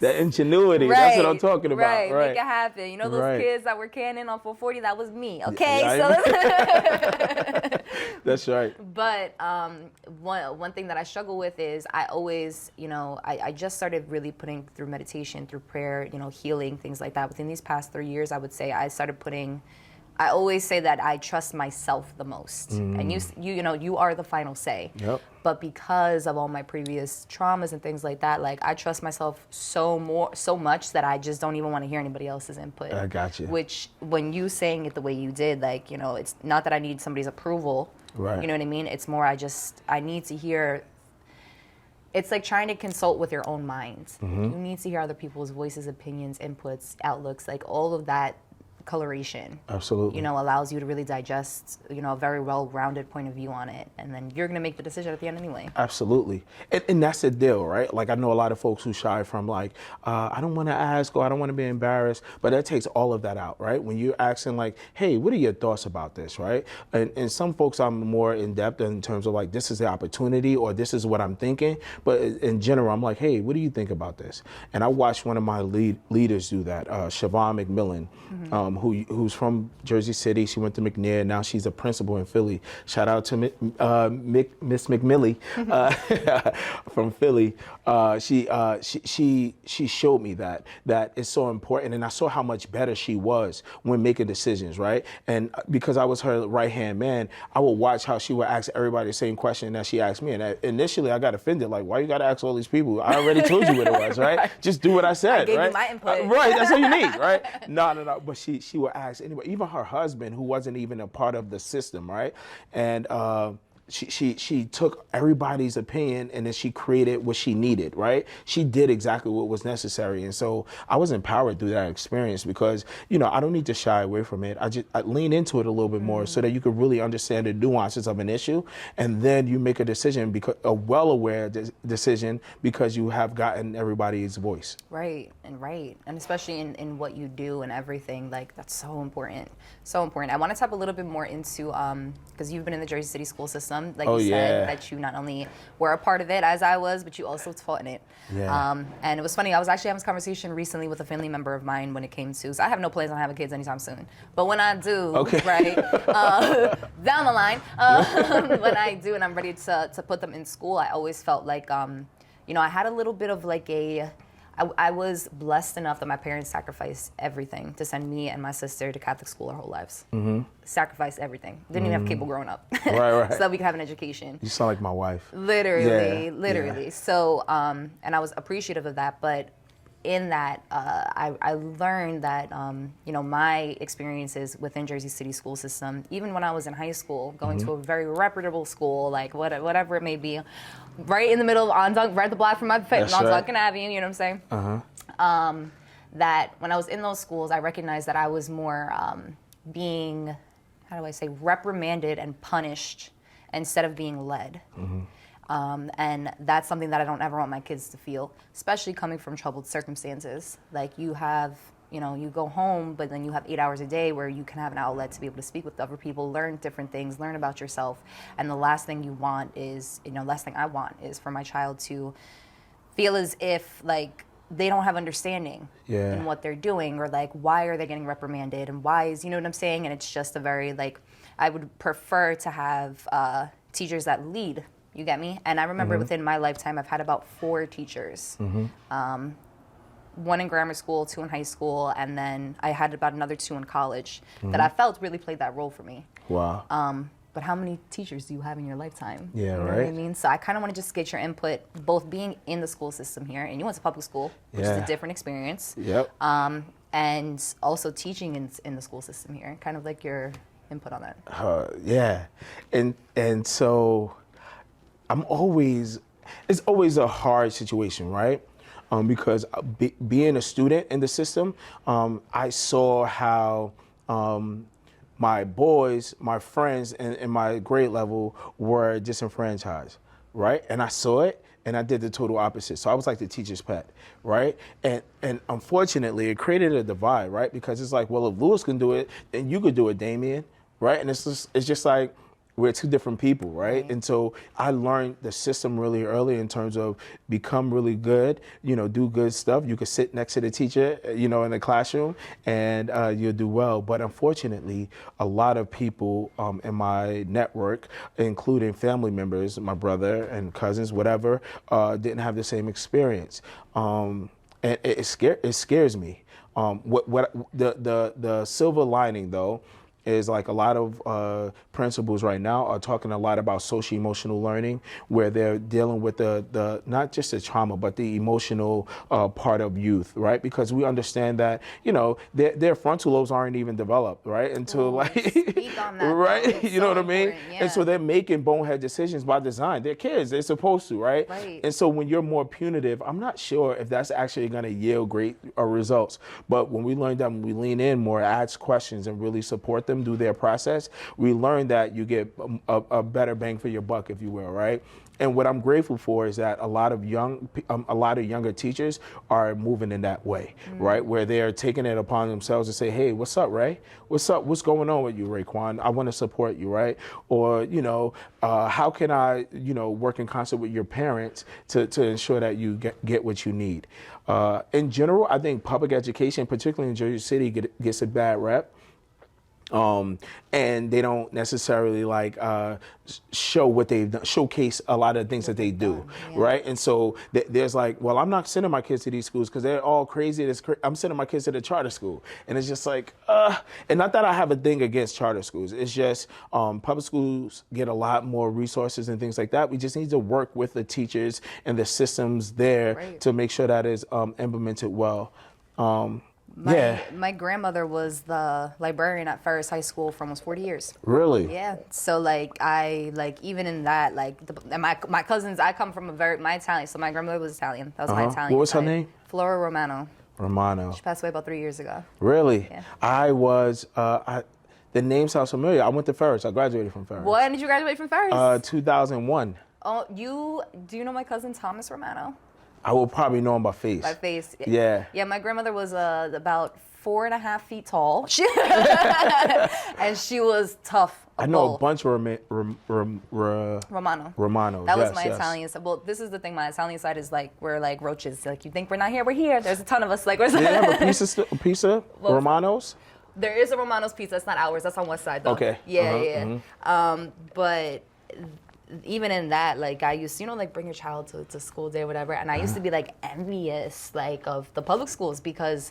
That ingenuity. Right, That's what I'm talking about. Right, Right. make it happen. You know those Right. kids that were canning on 440? That was me. Okay, That's right. But one thing that I struggle with is I always, I just started really putting through meditation, through prayer, healing, things like that. Within these past 3 years, I would say I always say that I trust myself the most. And you are the final say. Yep. But because of all my previous traumas and things like that, I trust myself so much that I just don't even want to hear anybody else's input. I got you. Which, when you saying it the way you did, it's not that I need somebody's approval. Right. You know what I mean? It's more I need to hear. It's like trying to consult with your own mind. You need to hear other people's voices, opinions, inputs, outlooks, all of that coloration. Absolutely. Allows you to really digest, a very well-rounded point of view on it. And then you're going to make the decision at the end anyway. Absolutely. And that's the deal, right? I know a lot of folks who shy from I don't want to ask, or I don't want to be embarrassed, but that takes all of that out, right? When you're asking hey, what are your thoughts about this, right? And some folks I'm more in depth in terms of this is the opportunity, or this is what I'm thinking. But in general, I'm hey, what do you think about this? And I watched one of my leaders do that, Siobhan McMillan, who's from Jersey City. She went to McNair. Now she's a principal in Philly. Shout out to Miss McMillie from Philly. She showed me that it's so important, and I saw how much better she was when making decisions, right? And because I was her right-hand man, I would watch how she would ask everybody the same question that she asked me. And initially I got offended, why you got to ask all these people? I already told you what it was, right? Just do what I said, I gave right? you my input. Right, that's what you need, right? No. But she would ask anybody, even her husband, who wasn't even a part of the system, right? And she took everybody's opinion, and then she created what she needed, right? She did exactly what was necessary. And so I was empowered through that experience, because, I don't need to shy away from it. I lean into it a little bit more so that you could really understand the nuances of an issue. And then you make a decision, a well-aware decision, because you have gotten everybody's voice. Right. And especially in what you do and everything, that's so important. So important. I want to tap a little bit more into, because you've been in the Jersey City school system, you said, that you not only were a part of it as I was, but you also taught in it. Yeah. And it was funny, I was actually having this conversation recently with a family member of mine when it came to, so I have no plans on having kids anytime soon. But when I do, right, down the line, when I do and I'm ready to put them in school, I always felt I had a little bit of I was blessed enough that my parents sacrificed everything to send me and my sister to Catholic school our whole lives. Sacrificed everything. Didn't even have cable growing up. Right. So that we could have an education. You sound like my wife. Literally. Yeah. So, and I was appreciative of that, but in that, I learned that, my experiences within Jersey City school system, even when I was in high school, going to a very reputable school, like whatever it may be, right in the middle right the block from my face, on Duncan Avenue, you know what I'm saying? That when I was in those schools, I recognized that I was more being, how do I say, reprimanded and punished instead of being led. And that's something that I don't ever want my kids to feel, especially coming from troubled circumstances. Like you have, you go home, but then you have 8 hours a day where you can have an outlet to be able to speak with other people, learn different things, learn about yourself. And the last thing you want is, last thing I want is for my child to feel as if like they don't have understanding in what they're doing, or like, why are they getting reprimanded and why is, you know what I'm saying? And it's just a very, like, I would prefer to have teachers that lead. You get me? And I remember within my lifetime, I've had about 4 teachers. 1 in grammar school, 2 in high school, and then I had about another 2 in college that I felt really played that role for me. Wow. But how many teachers do you have in your lifetime? Yeah, you know right. what I mean? So I kind of want to just get your input, both being in the school system here, and you went to public school, which is a different experience. Yep. And also teaching in the school system here, kind of like your input on that. Yeah. And so it's always a hard situation, right? Because being a student in the system, I saw how my boys, my friends in my grade level were disenfranchised, right? And I saw it, and I did the total opposite. So I was like the teacher's pet, right? And unfortunately, it created a divide, right? Because it's like, well, if Lewis can do it, then you could do it, Damien, right? And it's just like, we're 2 different people, right? And so I learned the system really early in terms of become really good, do good stuff. You could sit next to the teacher, in the classroom, and you'll do well. But unfortunately, a lot of people in my network, including family members, my brother and cousins, whatever, didn't have the same experience. And it scares me. The silver lining, though, is like a lot of principals right now are talking a lot about social emotional learning, where they're dealing with the not just the trauma, but the emotional part of youth, right? Because we understand that, their frontal lobes aren't even developed, right? Until Speak on that, right? You know what I mean? Yeah. And so they're making bonehead decisions by design. They're kids, they're supposed to, right? And so when you're more punitive, I'm not sure if that's actually gonna yield great results. But when we learn that, when we lean in more, ask questions, and really support them, do their process, we learn that you get a better bang for your buck, if you will, right? And what I'm grateful for is that a lot of younger teachers are moving in that way, right? Where they're taking it upon themselves to say, hey, what's up, Ray? What's up? What's going on with you, Raekwon? I want to support you, right? Or, how can I, work in concert with your parents to ensure that you get what you need? In general, I think public education, particularly in Jersey City, gets a bad rep. And they don't necessarily show what they've done, showcase a lot of the things that they do, right? And so there's like, well, I'm not sending my kids to these schools because they're all crazy. I'm sending my kids to the charter school, and it's just like, and not that I have a thing against charter schools. It's just public schools get a lot more resources and things like that. We just need to work with the teachers and the systems there to make sure that is implemented well. My grandmother was the librarian at Ferris High School for almost 40 years. Really? Yeah. So even in that, and my cousins, I come from my Italian, so my grandmother was Italian. That was my Italian. What was her side. name? Flora Romano. Romano. She passed away about 3 years ago. Really? Yeah. I was, the name sounds familiar. I went to Ferris. I graduated from Ferris. When did you graduate from Ferris? 2001. Oh, do you know my cousin Thomas Romano? I will probably know him by face. By face. Yeah. Yeah, my grandmother was about 4.5 feet tall. And she was tough. I know a bunch of Romano. Romanos. That was my Italian side. Well, this is the thing. My Italian side is we're like roaches. Like, you think we're not here, we're here. There's a ton of us. Like, do they have a pizza? Well, Romanos? There is a Romano's pizza. It's not ours. That's on West Side, though. Okay. Yeah. But even in that, I used to, bring your child to school day or whatever, and I used to be envious of the public schools, because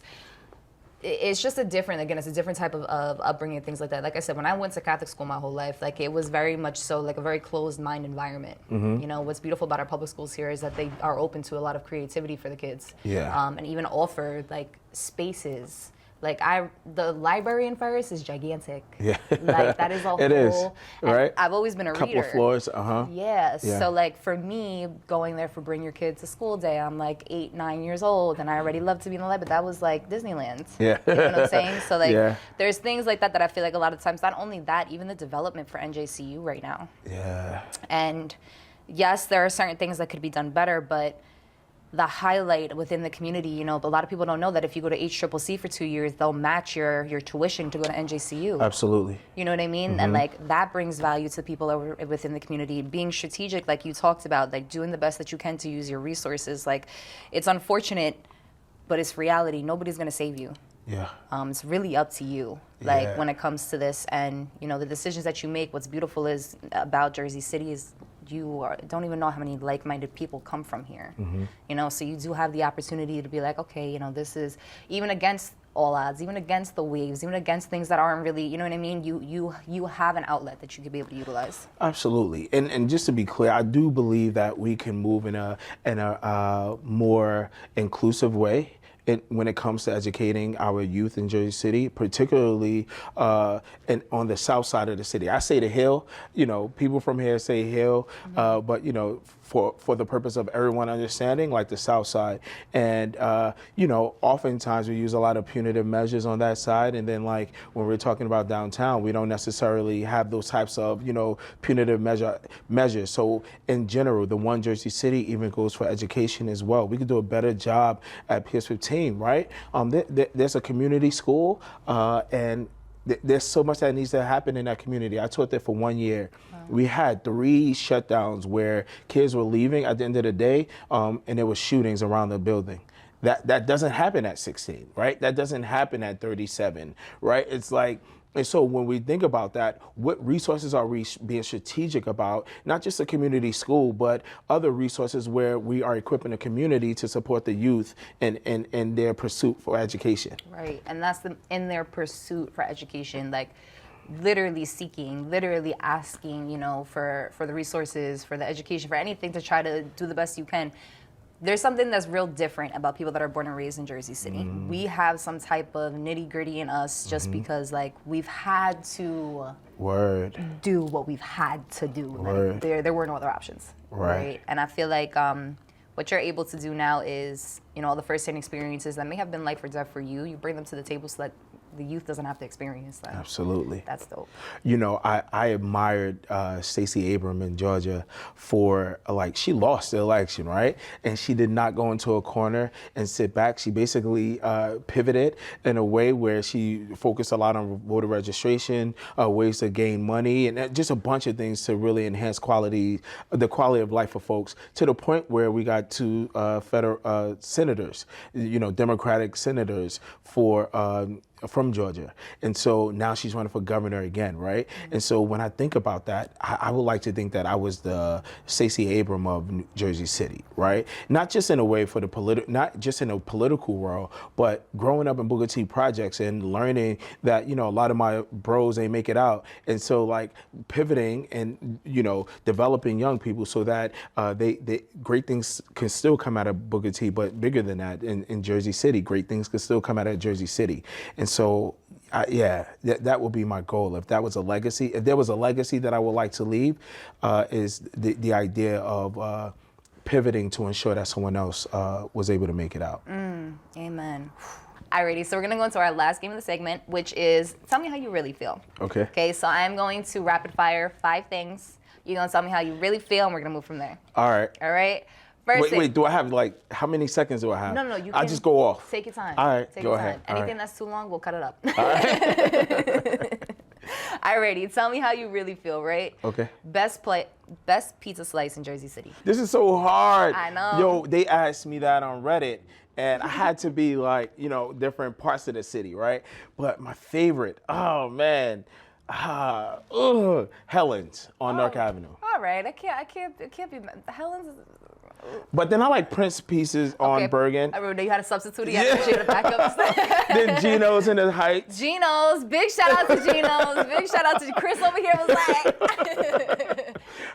it's just a different, again, it's a different type of upbringing and things like that. Like I said, when I went to Catholic school my whole life, like it was very much so like a very closed mind environment. You know, what's beautiful about our public schools here is that they are open to a lot of creativity for the kids. And even offer like spaces. Like the library in Ferris is gigantic. Yeah. Like that is a It is, right? I've always been a Couple reader. of floors, Yeah. So like for me, going there for Bring Your Kids to School Day, I'm like 8, 9 years old, and I already love to be in the library. That was like Disneyland. Yeah. You know what I'm saying? So like, Yeah. there's things like that I feel like a lot of times. Not only that, even the development for NJCU right now. Yeah. And yes, there are certain things that could be done better, but the highlight within the community, you know, a lot of people don't know that if you go to HCCC for 2 years, they'll match your tuition to go to NJCU. Absolutely. You know what I mean? And like that brings value to people over within the community. Being strategic, like you talked about, like doing the best that you can to use your resources. Like it's unfortunate, but it's reality. Nobody's gonna save you. Yeah. It's really up to you, like Yeah. when it comes to this, and you know the decisions that you make. What's beautiful is about Jersey City is don't even know how many like-minded people come from here. You know, so you do have the opportunity to be like, okay, you know, this is even against all odds, even against the waves, even against things that aren't really, you know what I mean. You have an outlet that you could be able to utilize. Absolutely, and just to be clear, I do believe that we can move in a more inclusive way. When it comes to educating our youth in Jersey City, particularly and on the south side of the city. I say the Hill, you know, people from here say Hill, but you know, for the purpose of everyone understanding, like the south side. And you know, oftentimes we use a lot of punitive measures on that side, and then like when we're talking about downtown, we don't necessarily have those types of, you know, punitive measures. So in general, the One Jersey City even goes for education as well. We could do a better job at PS 15. Right? There's a community school, and there's so much that needs to happen in that community. I taught there for 1 year. We had 3 shutdowns where kids were leaving at the end of the day, and there was shootings around the building. That doesn't happen at 16, right? That doesn't happen at 37, right? It's like, and so when we think about that, what resources are we being strategic about? Not just a community school, but other resources where we are equipping the community to support the youth in their pursuit for education. Right, and that's in their pursuit for education, like literally seeking, literally asking, you know, for the resources, for the education, for anything to try to do the best you can. There's something that's real different about people that are born and raised in Jersey City. We have some type of nitty gritty in us just because like we've had to do what we've had to do. Like, there were no other options. Right. And I feel like what you're able to do now is, you know, all the firsthand experiences that may have been life or death for you, you bring them to the table so that the youth doesn't have to experience that. Absolutely. That's dope. You know, I admired Stacey Abrams in Georgia for, like, she lost the election, right? And she did not go into a corner and sit back. She basically pivoted in a way where she focused a lot on voter registration, ways to gain money, and just a bunch of things to really enhance the quality of life for folks, to the point where we got 2 federal senators, you know, Democratic senators from Georgia. And so now she's running for governor again, right? And so when I think about that, I would like to think that I was the Stacey Abrams of New Jersey City, right? Not just in a way for not just in a political world, but growing up in Booker T projects and learning that, you know, a lot of my bros ain't make it out. And so like pivoting and, you know, developing young people so that they great things can still come out of Booker T, but bigger than that in Jersey City, great things can still come out of Jersey City. And so, that would be my goal. If there was a legacy that I would like to leave, is the idea of pivoting to ensure that someone else was able to make it out. Amen. Alrighty, so we're gonna go into our last game of the segment, which is tell me how you really feel. Okay. Okay, so I'm going to rapid fire 5 things. You're gonna tell me how you really feel, and we're gonna move from there. All right. All right. First wait, do I have like, how many seconds do I have? No, you can. I just go off. Take your time. All right, Take go your ahead. Time. All Anything right. that's too long, we'll cut it up. All right. Alrighty, tell me how you really feel, right? Okay. Best pizza slice in Jersey City. This is so hard. I know. Yo, they asked me that on Reddit, and I had to be like, you know, different parts of the city, right? But my favorite, oh man, Helen's on Newark Avenue. All right, it can't be Helen's. But then I like Prince pieces on Bergen. I remember you had a substitute. You had to back up. Then Geno's in the Heights. Geno's. Big shout out to Geno's. Big shout out to Chris over here was like.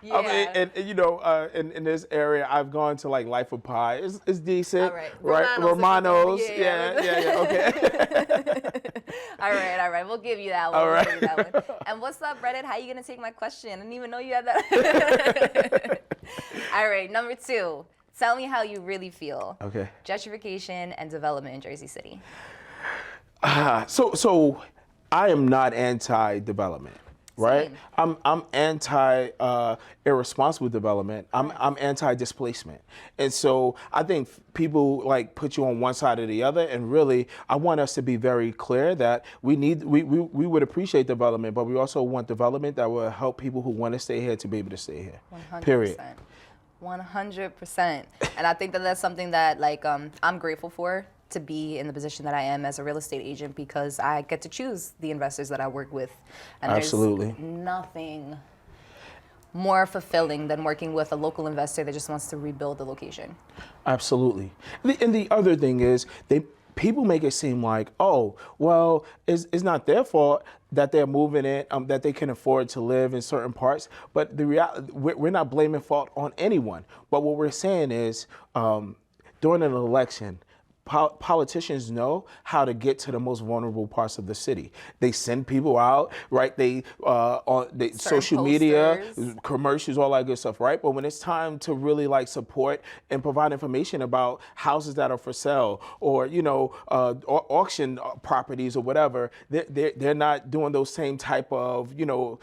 Yeah. I mean, and you know, in this area, I've gone to like Life of Pi. It's decent, All right. right? Romano's. Yeah. Okay. All right. We'll give you that one. All right. We'll give you that one. And what's up, Reddit? How you gonna take my question? I didn't even know you had that. All right. Number 2. Tell me how you really feel. Okay. Gentrification and development in Jersey City. So I am not anti-development, right? Same. I'm anti irresponsible development. I'm anti-displacement, and so I think people like put you on one side or the other. And really, I want us to be very clear that we would appreciate development, but we also want development that will help people who want to stay here to be able to stay here. 100%. Period. 100%. And I think that that's something that like I'm grateful for, to be in the position that I am as a real estate agent, because I get to choose the investors that I work with. And Absolutely. There's nothing more fulfilling than working with a local investor that just wants to rebuild the location. Absolutely. And the other thing is people make it seem like, oh, well, it's not their fault that they're moving in, that they can afford to live in certain parts. But the reality, we're not blaming fault on anyone. But what we're saying is, during an election, politicians know how to get to the most vulnerable parts of the city. They send people out, right? They on social media, commercials, all that good stuff, right? But when it's time to really like support and provide information about houses that are for sale, or you know, auction properties or whatever, they're not doing those same type of, you know,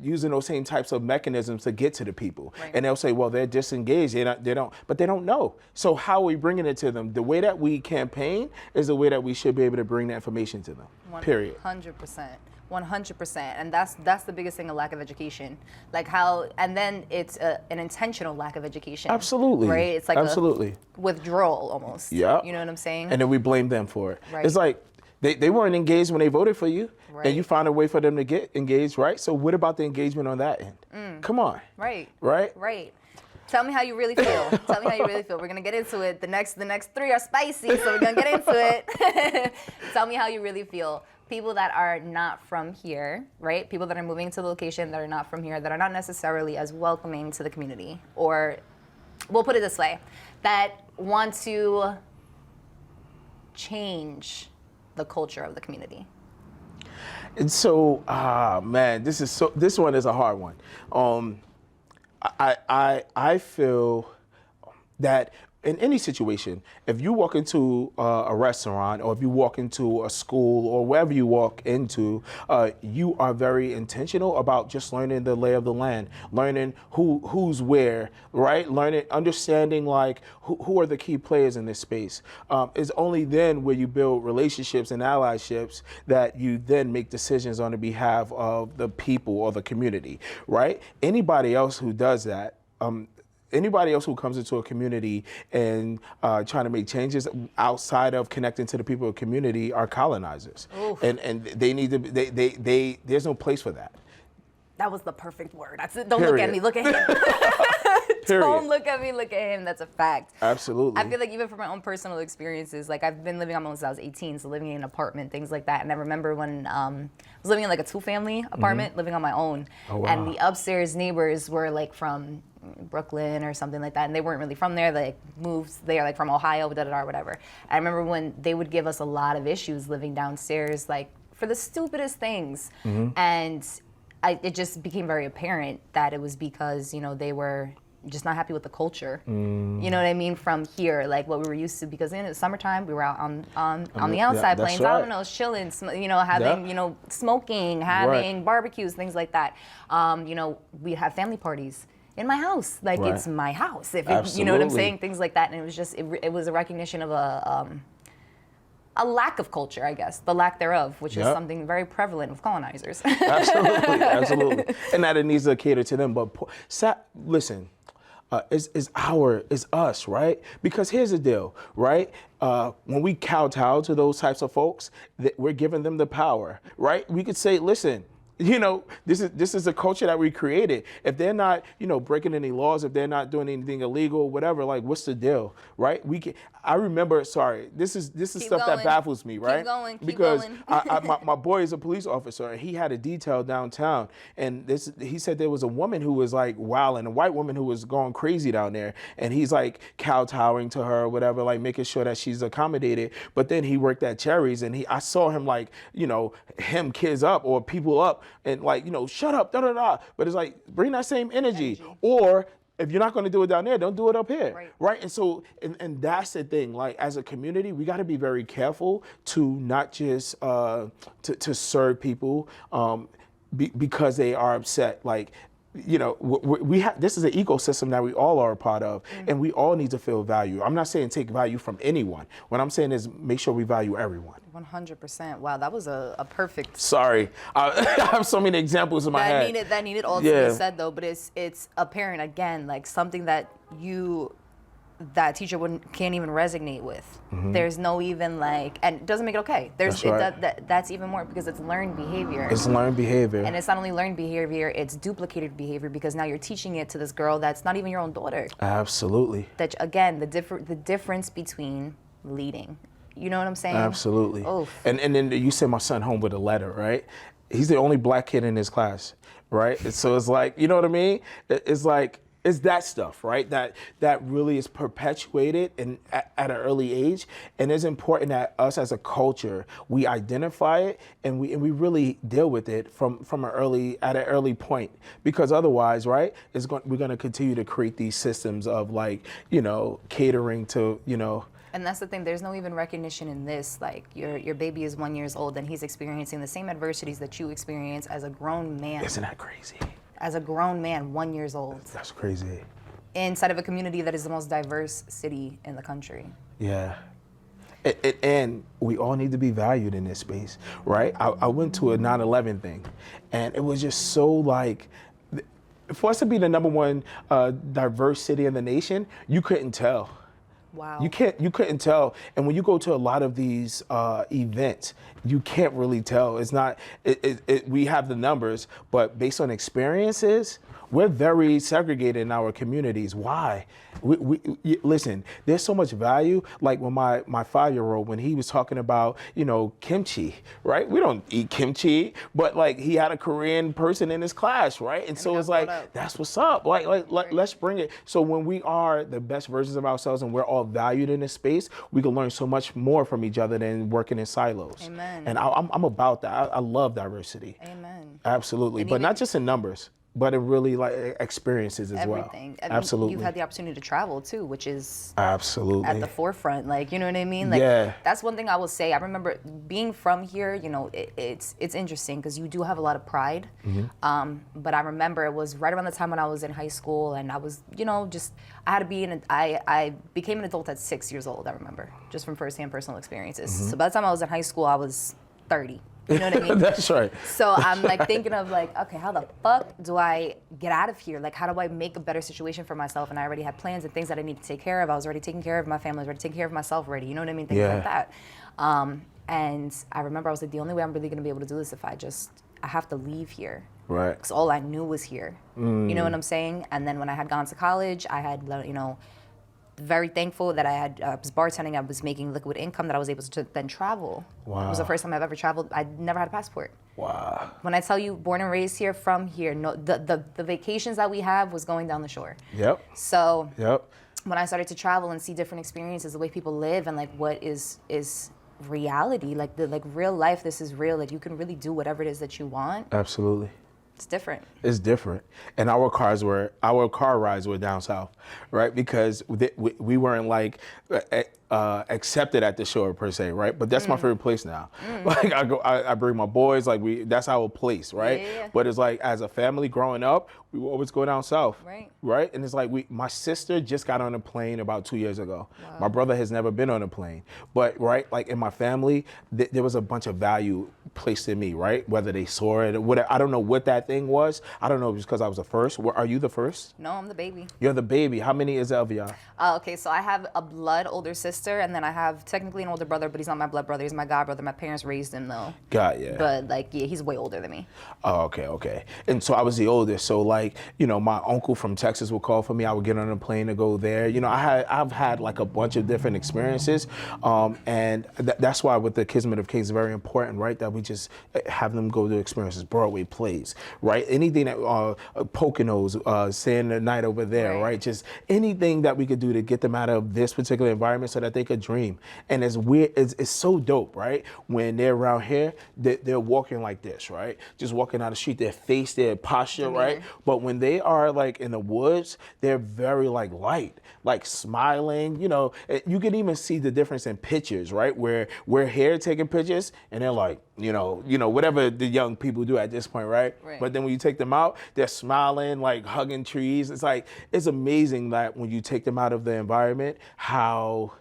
using those same types of mechanisms to get to the people. Right. And they'll say, well, they're disengaged. But they don't know. So how are we bringing it to them? The way that we campaign is the way that we should be able to bring that information to them. Period. 100%. 100%. And that's the biggest thing, a lack of education. Like how, and then it's an intentional lack of education. Absolutely. Right? It's like absolutely a withdrawal almost. Yeah. You know what I'm saying? And then we blame them for it. Right. It's like they weren't engaged when they voted for you. Right. And you found a way for them to get engaged, right? So what about the engagement on that end? Come on. Right. Right? Right. Tell me how you really feel. Tell me how you really feel. We're gonna get into it. The next 3 are spicy, so we're gonna get into it. Tell me how you really feel. People that are not from here, right? People that are moving to the location that are not from here, that are not necessarily as welcoming to the community, or we'll put it this way, that want to change the culture of the community. And so, man, this one is a hard one. I feel that in any situation, if you walk into a restaurant, or if you walk into a school, or wherever you walk into, you are very intentional about just learning the lay of the land, learning who's where, right? Understanding like who are the key players in this space. It's only then where you build relationships and allyships that you then make decisions on the behalf of the people or the community, right? Anybody else who does that, anybody else who comes into a community and trying to make changes outside of connecting to the people of the community are colonizers. Oof. And they need to, there's no place for that. That was the perfect word. That's it. Don't look at me, look at him. Don't look at me, look at him. That's a fact. Absolutely. I feel like even from my own personal experiences, like I've been living almost since I was 18, so living in an apartment, things like that. And I remember when I was living in like a 2-family apartment, living on my own. Oh, wow. And the upstairs neighbors were like from Brooklyn or something like that, and they weren't really from there. They like, moved there, like from Ohio, whatever. I remember when they would give us a lot of issues living downstairs, like for the stupidest things. And it just became very apparent that it was because, you know, they were just not happy with the culture. You know what I mean? From here, like what we were used to, because in the summertime we were out on the outside playing dominoes, chilling, you know, having, you know, smoking, having barbecues, things like that. You know, we have family parties in my house, like it's my house. If it, you know what I'm saying, things like that, and it was just it was a recognition of a lack of culture, I guess, the lack thereof, which is something very prevalent with colonizers. Absolutely, and that it needs to cater to them. But listen, it's us, right? Because here's the deal, right? When we kowtow to those types of folks, we're giving them the power, right? We could say, listen, this is a culture that we created. If they're not, breaking any laws, if they're not doing anything illegal, whatever, like, what's the deal, right? I remember. Sorry, this is stuff that baffles me, right? Keep going. my boy is a police officer, and he had a detail downtown, and he said there was a woman who was like wilding, a white woman who was going crazy down there, and he's like kowtowing to her, or whatever, like making sure that she's accommodated. But then he worked at Cherry's, and I saw him like, hem kids up or people up, and like, shut up, da da da. But it's like, bring that same energy. Or if you're not going to do it down there, don't do it up here, right? And so, and that's the thing. Like, as a community, we got to be very careful to not just to serve people because they are upset. Like, we have, this is an ecosystem that we all are a part of, and we all need to feel value. I'm not saying take value from anyone. What I'm saying is make sure we value everyone. 100%. Wow, that was a perfect. Sorry, I have so many examples in my head. That needed all to be said though, but it's apparent again, like something that that teacher can't even resonate with. There's no even like, and it doesn't make it okay. That's even more because it's learned behavior. It's learned behavior. And it's not only learned behavior, it's duplicated behavior because now you're teaching it to this girl that's not even your own daughter. Absolutely. That again, the difference between leading. You know what I'm saying? Absolutely. Oof. And then you sent my son home with a letter, right? He's the only black kid in his class, right? So it's like, you know what I mean? It's like, it's that stuff, right? That really is perpetuated at an early age, and it's important that us as a culture we identify it and we really deal with it from an early point, because otherwise, right, we're going to continue to create these systems of like, catering to, And that's the thing. There's no even recognition in this. Like your baby is 1 year old and he's experiencing the same adversities that you experience as a grown man. Isn't that crazy? As a grown man, 1 year old. That's crazy. Inside of a community that is the most diverse city in the country. Yeah. And we all need to be valued in this space, right? I went to a 9/11 thing, and it was just so like, for us to be the #1 diverse city in the nation, you couldn't tell. Wow. You couldn't tell. And when you go to a lot of these events, you can't really tell. It's not, we have the numbers, but based on experiences, we're very segregated in our communities. Why? Listen, there's so much value. Like when my 5-year-old, when he was talking about, kimchi, right? We don't eat kimchi, but like he had a Korean person in his class, right? And so it's like, that's what's up. Like let's bring it. So when we are the best versions of ourselves and we're all valued in this space, we can learn so much more from each other than working in silos. Amen. And I'm about that. I love diversity. Amen. Absolutely. But not just in numbers, but in really like experiences as well. Everything. Absolutely. You've had the opportunity to travel too, which is absolutely at the forefront. Like, you know what I mean? Like, that's one thing I will say. I remember being from here, it's interesting because you do have a lot of pride. But I remember it was right around the time when I was in high school and I was, I had to be I became an adult at 6 years old, I remember, just from firsthand personal experiences. So by the time I was in high school, I was 30. You know what I mean? That's right. So I'm like thinking of like, okay, how the fuck do I get out of here? Like, how do I make a better situation for myself? And I already had plans and things that I needed to take care of. I was already taking care of my family. I was already taking care of myself already. You know what I mean? Things like that. And I remember I was like, the only way I'm really going to be able to do this if I have to leave here. Right. Because all I knew was here. You know what I'm saying? And then when I had gone to college, I had, very thankful that I was bartending. I was making liquid income that I was able to then travel. Wow. It was the first time I've ever traveled. I never had a passport. Wow. When I tell you born and raised here, from here, no, the vacations that we have was going down the shore. Yep. So when I started to travel and see different experiences, the way people live and like what is reality, like real life, this is real. Like you can really do whatever it is that you want. Absolutely. It's different. It's different. And our car rides were down south, right? Because we weren't like accepted at the shore per se, right? But that's my favorite place now. Like I bring my boys, like that's our place, right? Yeah. But it's like as a family growing up, we would always go down south, right? And it's like my sister just got on a plane about 2 years ago. Wow. My brother has never been on a plane, but like in my family, there was a bunch of value placed in me, right? Whether they saw it or whatever, I don't know what that thing was. I don't know if it's because I was the first. Are you the first? No, I'm the baby. You're the baby. How many is there of y'all? Okay, so I have a blood older sister sister, and then I have technically an older brother, but he's not my blood brother. He's my god brother. My parents raised him though. Got ya. But like, yeah, he's way older than me. Oh, okay. And so I was the oldest. So like, you know, my uncle from Texas would call for me. I would get on a plane to go there. You know, I've had like a bunch of different experiences, and that's why with the Kismet of Kings is very important, right? That we just have them go to experiences, Broadway plays, right? Anything that Poconos, staying the night over there, right? Just anything that we could do to get them out of this particular environment so that they could dream. And it's weird, it's so dope, right? When they're around here, they're walking like this, right? Just walking down the street, their face, their posture, right? But when they are like in the woods, they're very like light, like smiling, you know. You can even see the difference in pictures, right? Where we're here taking pictures and they're like, you know, whatever the young people do at this point, right? But then when you take them out, they're smiling, like hugging trees. It's like, it's amazing that when you take them out of the environment, how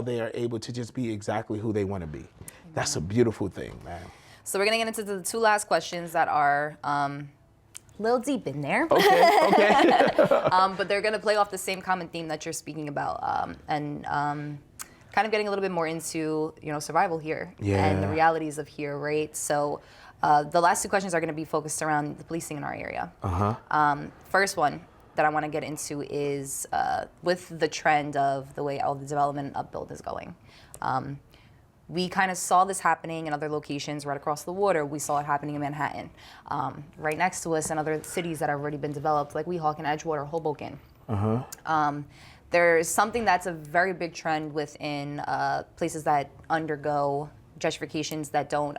they are able to just be exactly who they want to be. That's a beautiful thing, man. So we're gonna get into the two last questions that are a little deep in there. Okay. But they're gonna play off the same common theme that you're speaking about, and kind of getting a little bit more into, you know, survival here and the realities of here, right? So the last two questions are gonna be focused around the policing in our area. First one that I want to get into is with the trend of the way all the development and upbuild is going. We kind of saw this happening in other locations right across the water. We saw it happening in Manhattan, right next to us, and other cities that have already been developed, like Weehawken, Edgewater, Hoboken. There's something that's a very big trend within places that undergo gentrifications that don't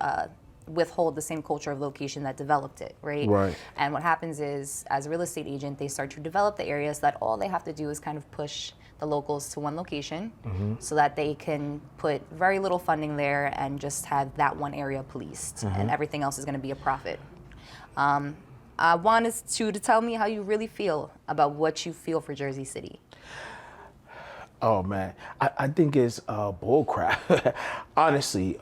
withhold the same culture of location that developed it, right? And what happens is, as a real estate agent, they start to develop the areas that all they have to do is kind of push the locals to one location so that they can put very little funding there and just have that one area policed, and everything else is going to be a profit. I wanted you to tell me how you really feel about what you feel for Jersey City. Oh man, I think it's bull crap. Honestly,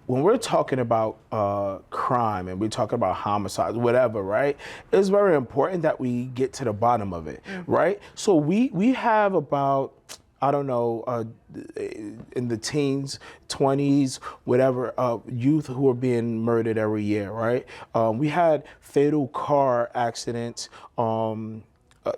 when we're talking about crime and we're talking about homicides, whatever, right? It's very important that we get to the bottom of it, right? So we have about, I don't know, in the teens, 20s, whatever, youth who are being murdered every year, right? We had fatal car accidents,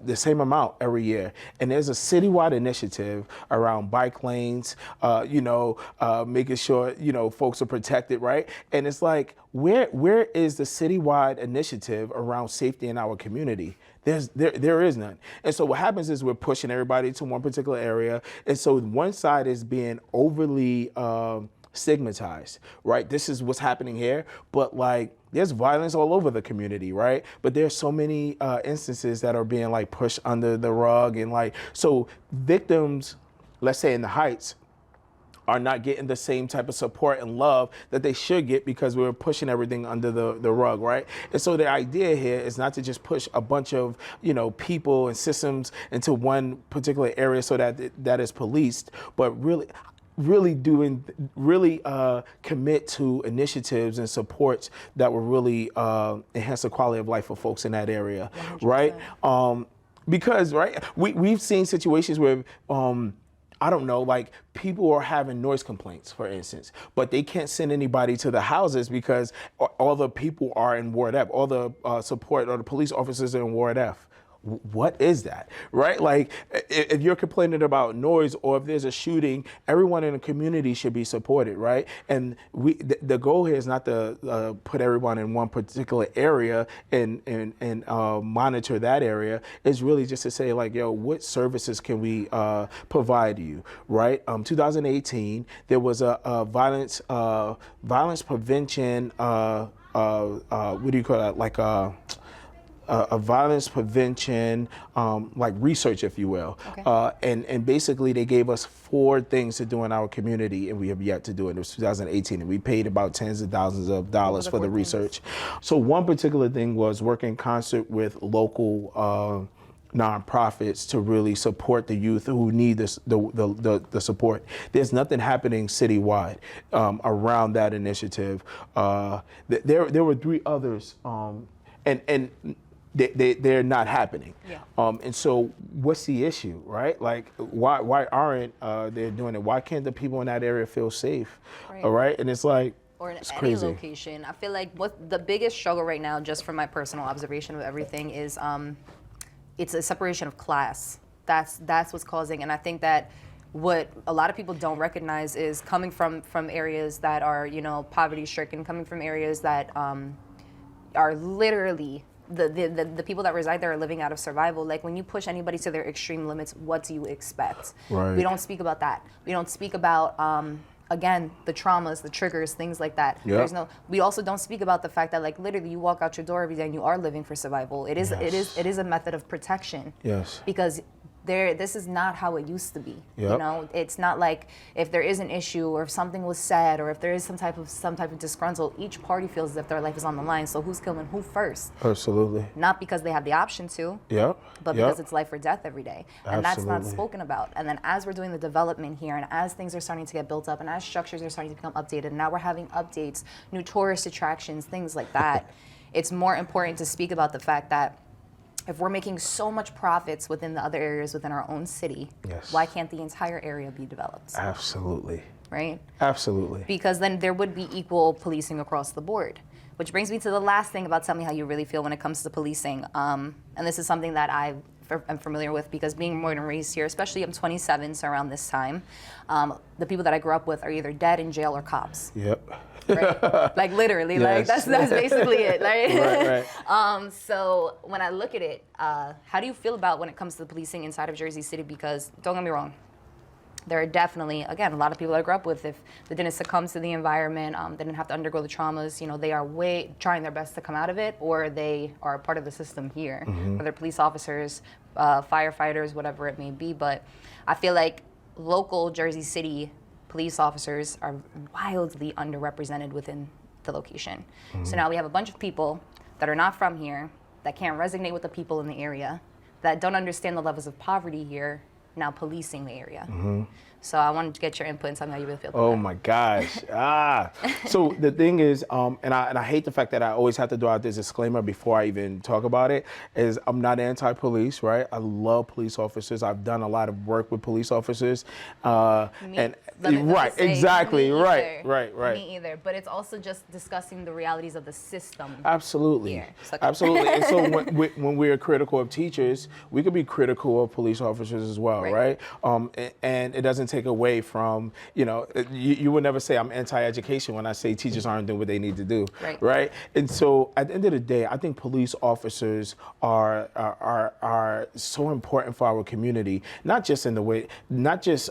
the same amount every year. And there's a citywide initiative around bike lanes, making sure, folks are protected, right? And it's like, where is the citywide initiative around safety in our community? There is none. And so what happens is we're pushing everybody to one particular area. And so one side is being overly stigmatized, right? This is what's happening here, but like, there's violence all over the community, right? But there's so many instances that are being like pushed under the rug, and like, so victims, let's say in the Heights, are not getting the same type of support and love that they should get because we're pushing everything under the rug, right? And so the idea here is not to just push a bunch of, people and systems into one particular area so that that is policed, but really commit to initiatives and supports that will really enhance the quality of life for folks in that area, 100%. Right? Because, right, we've seen situations where, I don't know, like people are having noise complaints, for instance, but they can't send anybody to the houses because all the people are in Ward F, all the support or the police officers are in Ward F. What is that, right? Like, if you're complaining about noise or if there's a shooting, everyone in the community should be supported, right? And the goal here is not to put everyone in one particular area and monitor that area. It's really just to say, like, yo, what services can we provide you, right? 2018, there was a violence prevention, what do you call that? Like a violence prevention, like research, if you will. Okay. And basically they gave us 4 things to do in our community, and we have yet to do it. It was 2018, and we paid about tens of thousands of dollars for the research. So one particular thing was work in concert with local nonprofits to really support the youth who need this, the support. There's nothing happening citywide around that initiative. There were 3 others, and they're not happening. Yeah. And so what's the issue, right? Like, why aren't they doing it? Why can't the people in that area feel safe? Right. All right, and it's like, or in it's any crazy. location. I feel like what the biggest struggle right now, just from my personal observation of everything, is it's a separation of class. That's what's causing, and I think that what a lot of people don't recognize is coming from areas that are, you know, poverty stricken, coming from areas that are literally the people that reside there are living out of survival. Like, when you push anybody to their extreme limits, what do you expect? Right. We don't speak about that. We don't speak about again, the traumas, the triggers, things like that. Yep. We also don't speak about the fact that, like, literally you walk out your door every day and you are living for survival. It is a method of protection. Yes. Because this is not how it used to be. Yep. You know, it's not like if there is an issue or if something was said or if there is some type of disgruntled, each party feels as if their life is on the line. So who's killing who first? Absolutely. Not because they have the option to, Yep. but because it's life or death every day. And that's not Absolutely. spoken about. And then as we're doing the development here and as things are starting to get built up and as structures are starting to become updated, and now we're having updates, new tourist attractions, things like that, it's more important to speak about the fact that if we're making so much profits within the other areas within our own city, Yes. why can't the entire area be developed? Absolutely. Right? Absolutely. Because then there would be equal policing across the board. Which brings me to the last thing about tell me how you really feel when it comes to policing. And this is something that I'm familiar with because being born and raised here, especially I'm 27, so around this time, the people that I grew up with are either dead, in jail, or cops. Yep. Right? Like, literally, Yes. like that's basically it. Right? Right. So when I look at it, how do you feel about when it comes to the policing inside of Jersey City? Because don't get me wrong, there are definitely, again, a lot of people I grew up with, if they didn't succumb to the environment, they didn't have to undergo the traumas, you know, they are trying their best to come out of it, or they are a part of the system here, whether police officers, firefighters, whatever it may be. But I feel like local Jersey City police officers are wildly underrepresented within the location. So now we have a bunch of people that are not from here, that can't resonate with the people in the area, that don't understand the levels of poverty here, now policing the area. So I wanted to get your input and tell me how you really feel about Oh that. my gosh. So the thing is, and I hate the fact that I always have to do out this disclaimer before I even talk about it, is I'm not anti-police, right? I love police officers. I've done a lot of work with police officers. Let me say, exactly, me right. either. Me either, but it's also just discussing the realities of the system. Absolutely. Here. So- Absolutely. And so when we're critical of teachers, we could be critical of police officers as well, right? And it doesn't take away from, you would never say I'm anti-education when I say teachers aren't doing what they need to do, right? And so at the end of the day, I think police officers are so important for our community, not just in the way, not just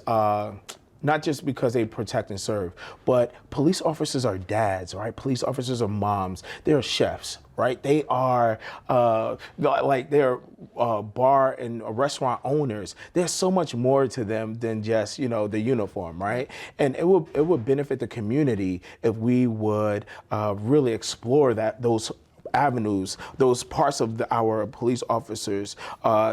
because they protect and serve, but police officers are dads, right? Police officers are moms. They're chefs, right? They are they're bar and restaurant owners. There's so much more to them than just the uniform, right? And it would benefit the community if we would really explore those avenues, those parts of our police officers,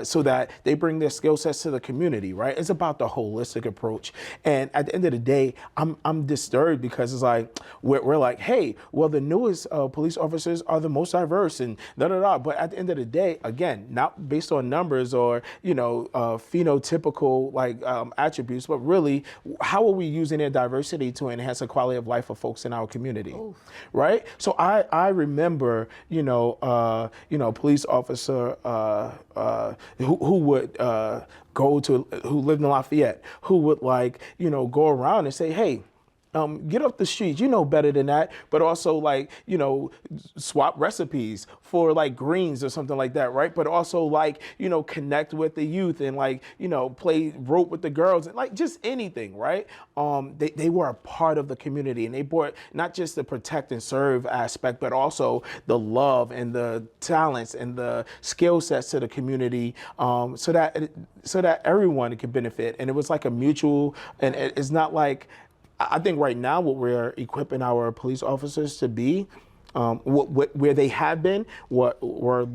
so that they bring their skill sets to the community, right? It's about the holistic approach. And at the end of the day, I'm disturbed because it's like, we're like, hey, well, the newest police officers are the most diverse and da-da-da. But at the end of the day, again, not based on numbers or, phenotypical attributes, but really, how are we using their diversity to enhance the quality of life of folks in our community, right? So I remember, police officer who would who lived in Lafayette, who would go around and say, hey, get off the streets, you know better than that, but also swap recipes for greens or something like that, right? But also connect with the youth and play rope with the girls and just anything, right? They were a part of the community, and they brought not just the protect and serve aspect, but also the love and the talents and the skill sets to the community, so that everyone could benefit. And it was like a mutual, and it's not like, I think right now what we're equipping our police officers to be, where they have been, what were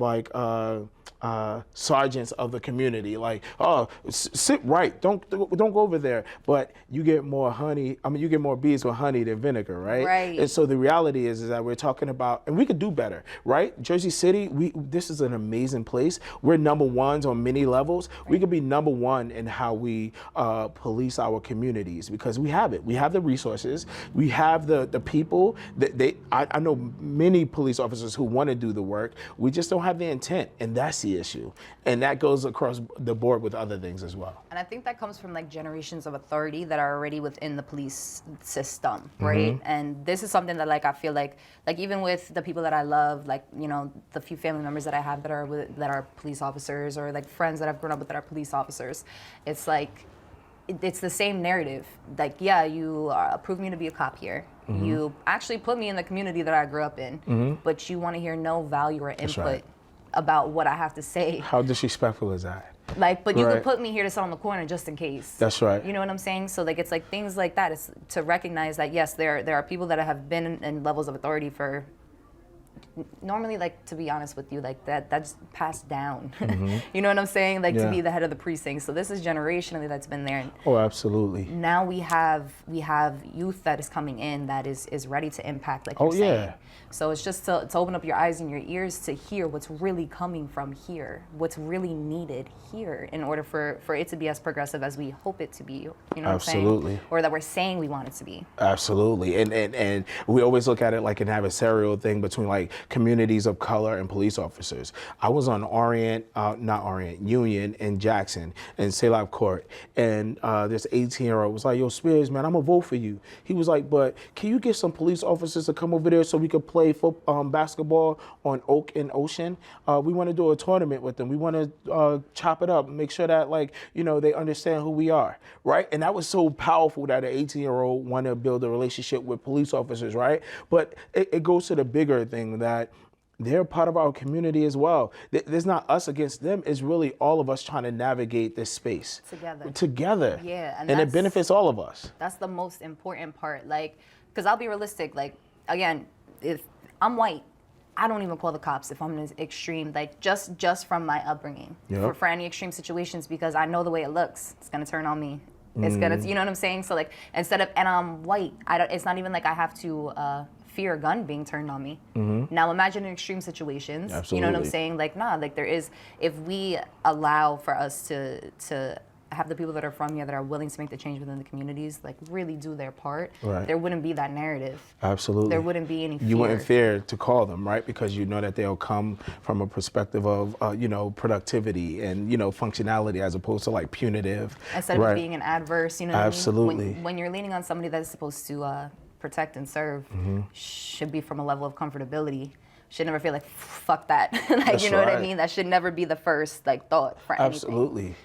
sergeants of the community. Like, oh, sit right, don't go over there. But you get more honey. I mean, you get more bees with honey than vinegar, right? Right. And so the reality is that we're talking about, and we could do better, right? Jersey City, this is an amazing place. We're number ones on many levels. Right. We could be number one in how we police our communities because we have it. We have the resources. We have the people that I know many police officers who want to do the work. We just don't have the intent, and that's the issue. And that goes across the board with other things as well. And I think that comes from like generations of authority that are already within the police system, right? Mm-hmm. And this is something that like I feel like even with the people that I love, like, you know, the few family members that I have that are police officers, or like friends that I've grown up with that are police officers, it's like it's the same narrative. Like, yeah, you approved me to be a cop here. Mm-hmm. You actually put me in the community that I grew up in, mm-hmm. but you want to hear no value or input about what I have to say. How disrespectful is that? Like, but you could put me here to sit on the corner just in case. That's right. You know what I'm saying? So like, it's like things like that. It's to recognize that yes, there are people that have been in levels of authority for. Normally, like, to be honest with you, like that's passed down. Mm-hmm. You know what I'm saying? Like to be the head of the precinct. So this is generationally that's been there. Oh, absolutely. Now we have youth that is coming in that is ready to impact, like you're saying. So it's just to open up your eyes and your ears to hear what's really coming from here, what's really needed here in order for it to be as progressive as we hope it to be. You know what I'm saying? Absolutely. Or that we're saying we want it to be. Absolutely. And we always look at it like an adversarial thing between like communities of color and police officers. I was on Union in Jackson in Salab Court, and this 18-year-old was like, yo, Spears, man, I'm gonna vote for you. He was like, but can you get some police officers to come over there so we could play basketball on Oak and Ocean? We want to do a tournament with them. We want to chop it up, make sure that, like, you know, they understand who we are, right? And that was so powerful that an 18-year-old wanted to build a relationship with police officers, right? But it goes to the bigger thing that they're part of our community as well. There's not us against them. It's really all of us trying to navigate this space together. Yeah, and it benefits all of us. That's the most important part. Like, because I'll be realistic. Like, again, if I'm white, I don't even call the cops if I'm in an extreme, like just from my upbringing, for any extreme situations, because I know the way it looks. It's gonna turn on me. It's gonna, you know what I'm saying? So like, and I'm white, it's not even like I have to fear a gun being turned on me. Mm-hmm. Now imagine in extreme situations. Absolutely. You know what I'm saying? Like, nah, like if we allow for us to have the people that are from here that are willing to make the change within the communities, like really do their part, there wouldn't be that narrative. Absolutely. There wouldn't be any fear. You wouldn't fear to call them, right? Because you know that they'll come from a perspective of, productivity and, functionality as opposed to like punitive. Instead of being an adverse, you know what Absolutely. I mean? When you're leaning on somebody that is supposed to protect and serve, should be from a level of comfortability. Should never feel like, fuck that. Like, That's you know what I mean? That should never be the first like thought for anything.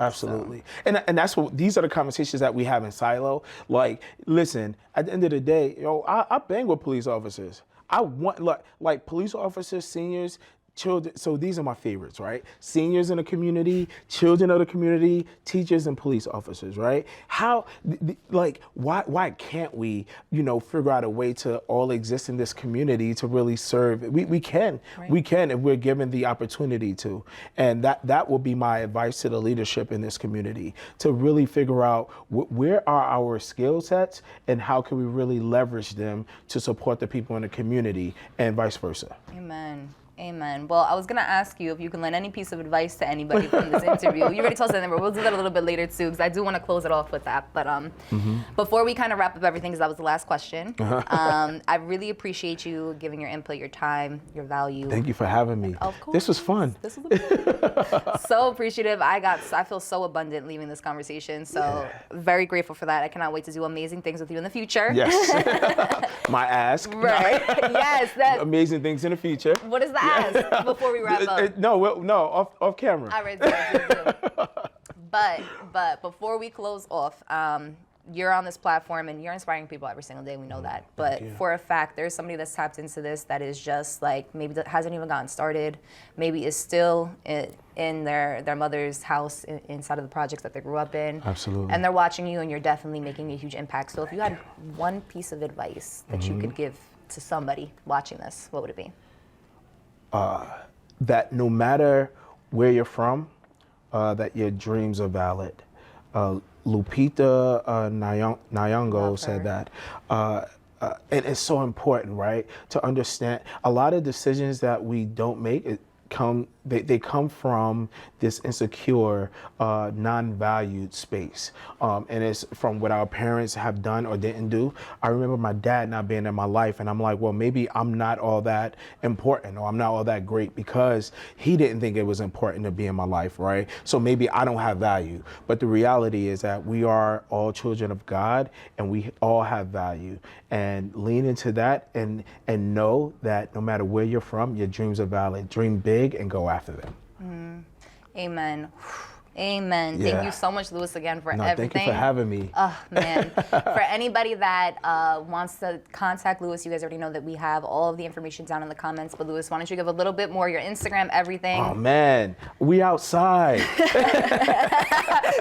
Absolutely. And that's what, these are the conversations that we have in silo. Like, listen, at the end of the day, I bang with police officers. I want, like police officers, seniors, children. So these are my favorites, right? Seniors in the community, children of the community, teachers and police officers, right? Why can't we, figure out a way to all exist in this community to really serve? We can if we're given the opportunity to. And that will be my advice to the leadership in this community, to really figure out where are our skill sets and how can we really leverage them to support the people in the community and vice versa. Amen. Well, I was going to ask you if you can lend any piece of advice to anybody from this interview. You already told us that, but we'll do that a little bit later too, because I do want to close it off with that. But before we kind of wrap up everything, because that was the last question, I really appreciate you giving your input, your time, your value. Thank you for having me. Of course. This was fun. So appreciative. I feel so abundant leaving this conversation. So very grateful for that. I cannot wait to do amazing things with you in the future. Yes. My ask. Right. Yes. Amazing things in the future. What is that? Before we wrap up. No, off camera. All right, but before we close off, you're on this platform and you're inspiring people every single day. We know that. But for a fact, there's somebody that's tapped into this that is just like, maybe that hasn't even gotten started, maybe is still in their mother's house inside of the projects that they grew up in. Absolutely. And they're watching you and you're definitely making a huge impact. So if you had one piece of advice that you could give to somebody watching this, what would it be? That no matter where you're from, that your dreams are valid. Lupita Nyong'o said that. And it's so important, right, to understand a lot of decisions that we don't make, they come from this insecure, non-valued space. And it's from what our parents have done or didn't do. I remember my dad not being in my life, and I'm like, well, maybe I'm not all that important, or I'm not all that great because he didn't think it was important to be in my life, right? So maybe I don't have value. But the reality is that we are all children of God, and we all have value. And lean into that and know that no matter where you're from, your dreams are valid. Dream big and go after them. Amen. Amen. Yeah. Thank you so much, Louis, again for No, everything. thank you for having me. Oh, man. For anybody that wants to contact Louis, you guys already know that we have all of the information down in the comments. But Louis, why don't you give a little bit more, your Instagram, everything. Oh, man. We outside.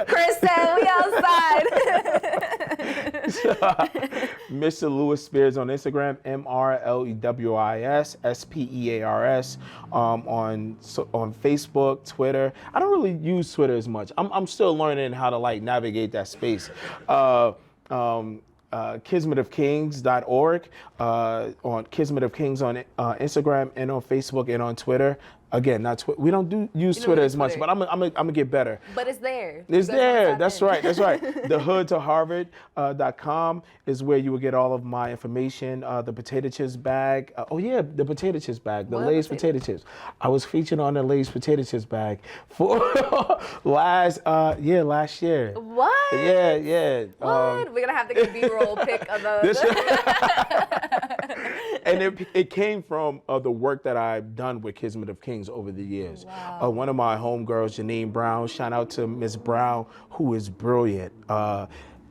Chris said we outside. Mr. Louis Spears on Instagram, MrLewisSpears, on Facebook, Twitter. I don't really use Twitter as much. I'm still learning how to navigate that space. Kismetofkings.org, on Kismet of Kings on Instagram and on Facebook and on Twitter. Again, we don't use Twitter as much, but I'm gonna get better. But it's there. It's there. That's right. That's right. thehoodtoharvard.com is where you will get all of my information. The potato chips bag. The potato chips bag. The Lay's potato chips. I was featured on the Lay's potato chips bag for last year. What? Yeah. What? We're gonna have to get a B-roll pic of those. And it came from the work that I've done with Kismet of Kings over the years. Wow. One of my homegirls, Janine Brown, shout out to Miss Brown, who is brilliant.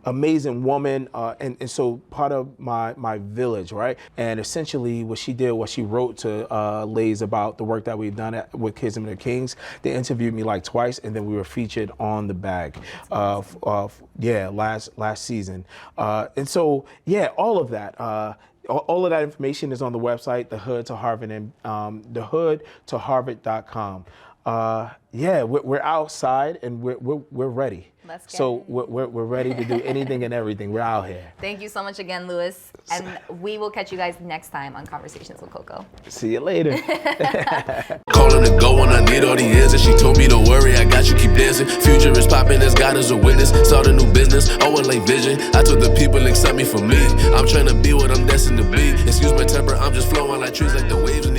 Amazing woman, and so part of my village, right? And essentially what she did was she wrote to Lay's about the work that we've done with Kids and the Kings. They interviewed me twice, and then we were featured on the bag last season. And so, all of that. All of that information is on the website, The Hood to Harvard, and thehoodtoharvard.com. We're outside and we're ready. Let's get so it. we're ready to do anything and everything. We're out here. Thank you so much again, Louis. And we will catch you guys next time on Conversations with Coco. See you later. Calling to go when I need all the answers. She told me don't worry, I got you, keep dancing. Future is popping, as God is a witness. Start a new business, like vision. I took the people and accept me for me. I'm trying to be what I'm destined to be. Excuse my temper, I'm just flowing like trees, like the waves in